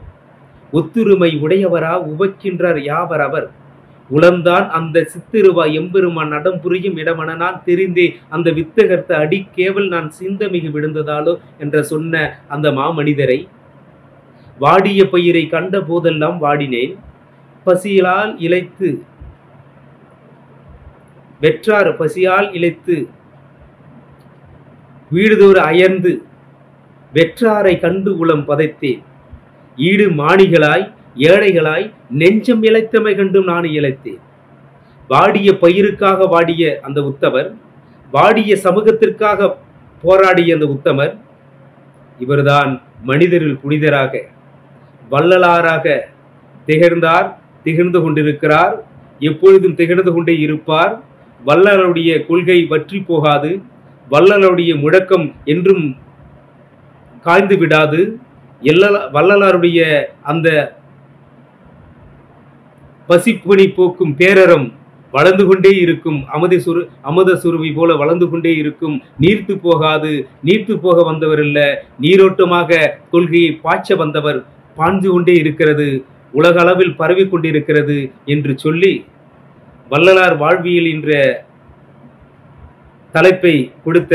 ஒத்துரிமை உடையவரா உவக்கின்றார் யாவர் அவர். உளந்தான் அந்த சித்திருவா எம்பெருமான் நடம் புரியும் இடமன நான் தெரிந்தே அந்த வித்தகர்த்த அடி கேவல் நான் சிந்தமிகு விழுந்ததாலோ என்ற சொன்ன அந்த மாமனிதரை, வாடிய பயிரை கண்ட போதெல்லாம் வாடினேன், பசியால் இழைத்து வெற்றார் பசியால் இழைத்து வீடுதோறு அயர்ந்து வெற்றாரை கண்டு உளம் பதைத்தேன், ஈடு மாணிகளாய் ஏழைகளாய் நெஞ்சம் இழைத்தமை கண்டும் நான் இழைத்தேன். வாடிய பயிருக்காக வாடிய அந்த உத்தவர், வாடிய சமூகத்திற்காக போராடிய அந்த உத்தமர், இவர்தான் மனிதரில் புனிதராக வள்ளலாராக திகழ்ந்து கொண்டிருக்கிறார். எப்பொழுதும் திகழ்ந்து கொண்டே இருப்பார். வள்ளலாருடைய கொள்கை வற்றி போகாது, வள்ளலாருடைய முழக்கம் என்றும் காய்ந்து விடாது. வள்ளலாருடைய அந்த பசிப்பணி போக்கும் பேரறம் வளர்ந்து கொண்டே இருக்கும். அமுத சுரபி போல வளர்ந்து கொண்டே இருக்கும். நீர்த்து போகாது. நீர்த்து போக வந்தவர் அல்ல, நீரோட்டமாக கொள்கையை பாய்ச்ச வந்தவர். பாய்ந்து கொண்டே இருக்கிறது, உலக அளவில் பரவி கொண்டிருக்கிறது என்று சொல்லி வள்ளலார் வாழ்வியல் என்ற தலைப்பை கொடுத்த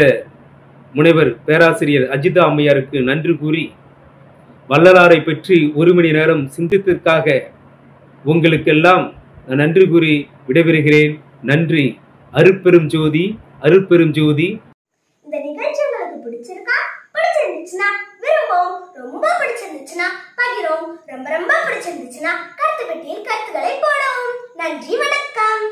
முனைவர் பேராசிரியர் அஜிதா அம்மையாருக்கு நன்றி கூறி, வள்ளலாரை பற்றி 1 மணி நேரம் சிந்தித்ததற்காக உங்களுக்கெல்லாம் நான் நன்றி கூறி விடைபெறுகிறேன். நன்றி. அருட்பெரும் ஜோதி, அருட்பெரும் ஜோதி. இந்த நிகழ்ச்சி உங்களுக்கு பிடிச்சிருந்துச்சுன்னா விரும்பும், ரொம்ப பிடிச்சிருந்துச்சுன்னா பகிரும், ரொம்ப ரொம்ப பிடிச்சிருந்துச்சுன்னா கருத்து பெட்டியில் கருத்துக்களை போடவும். நன்றி, வணக்கம்.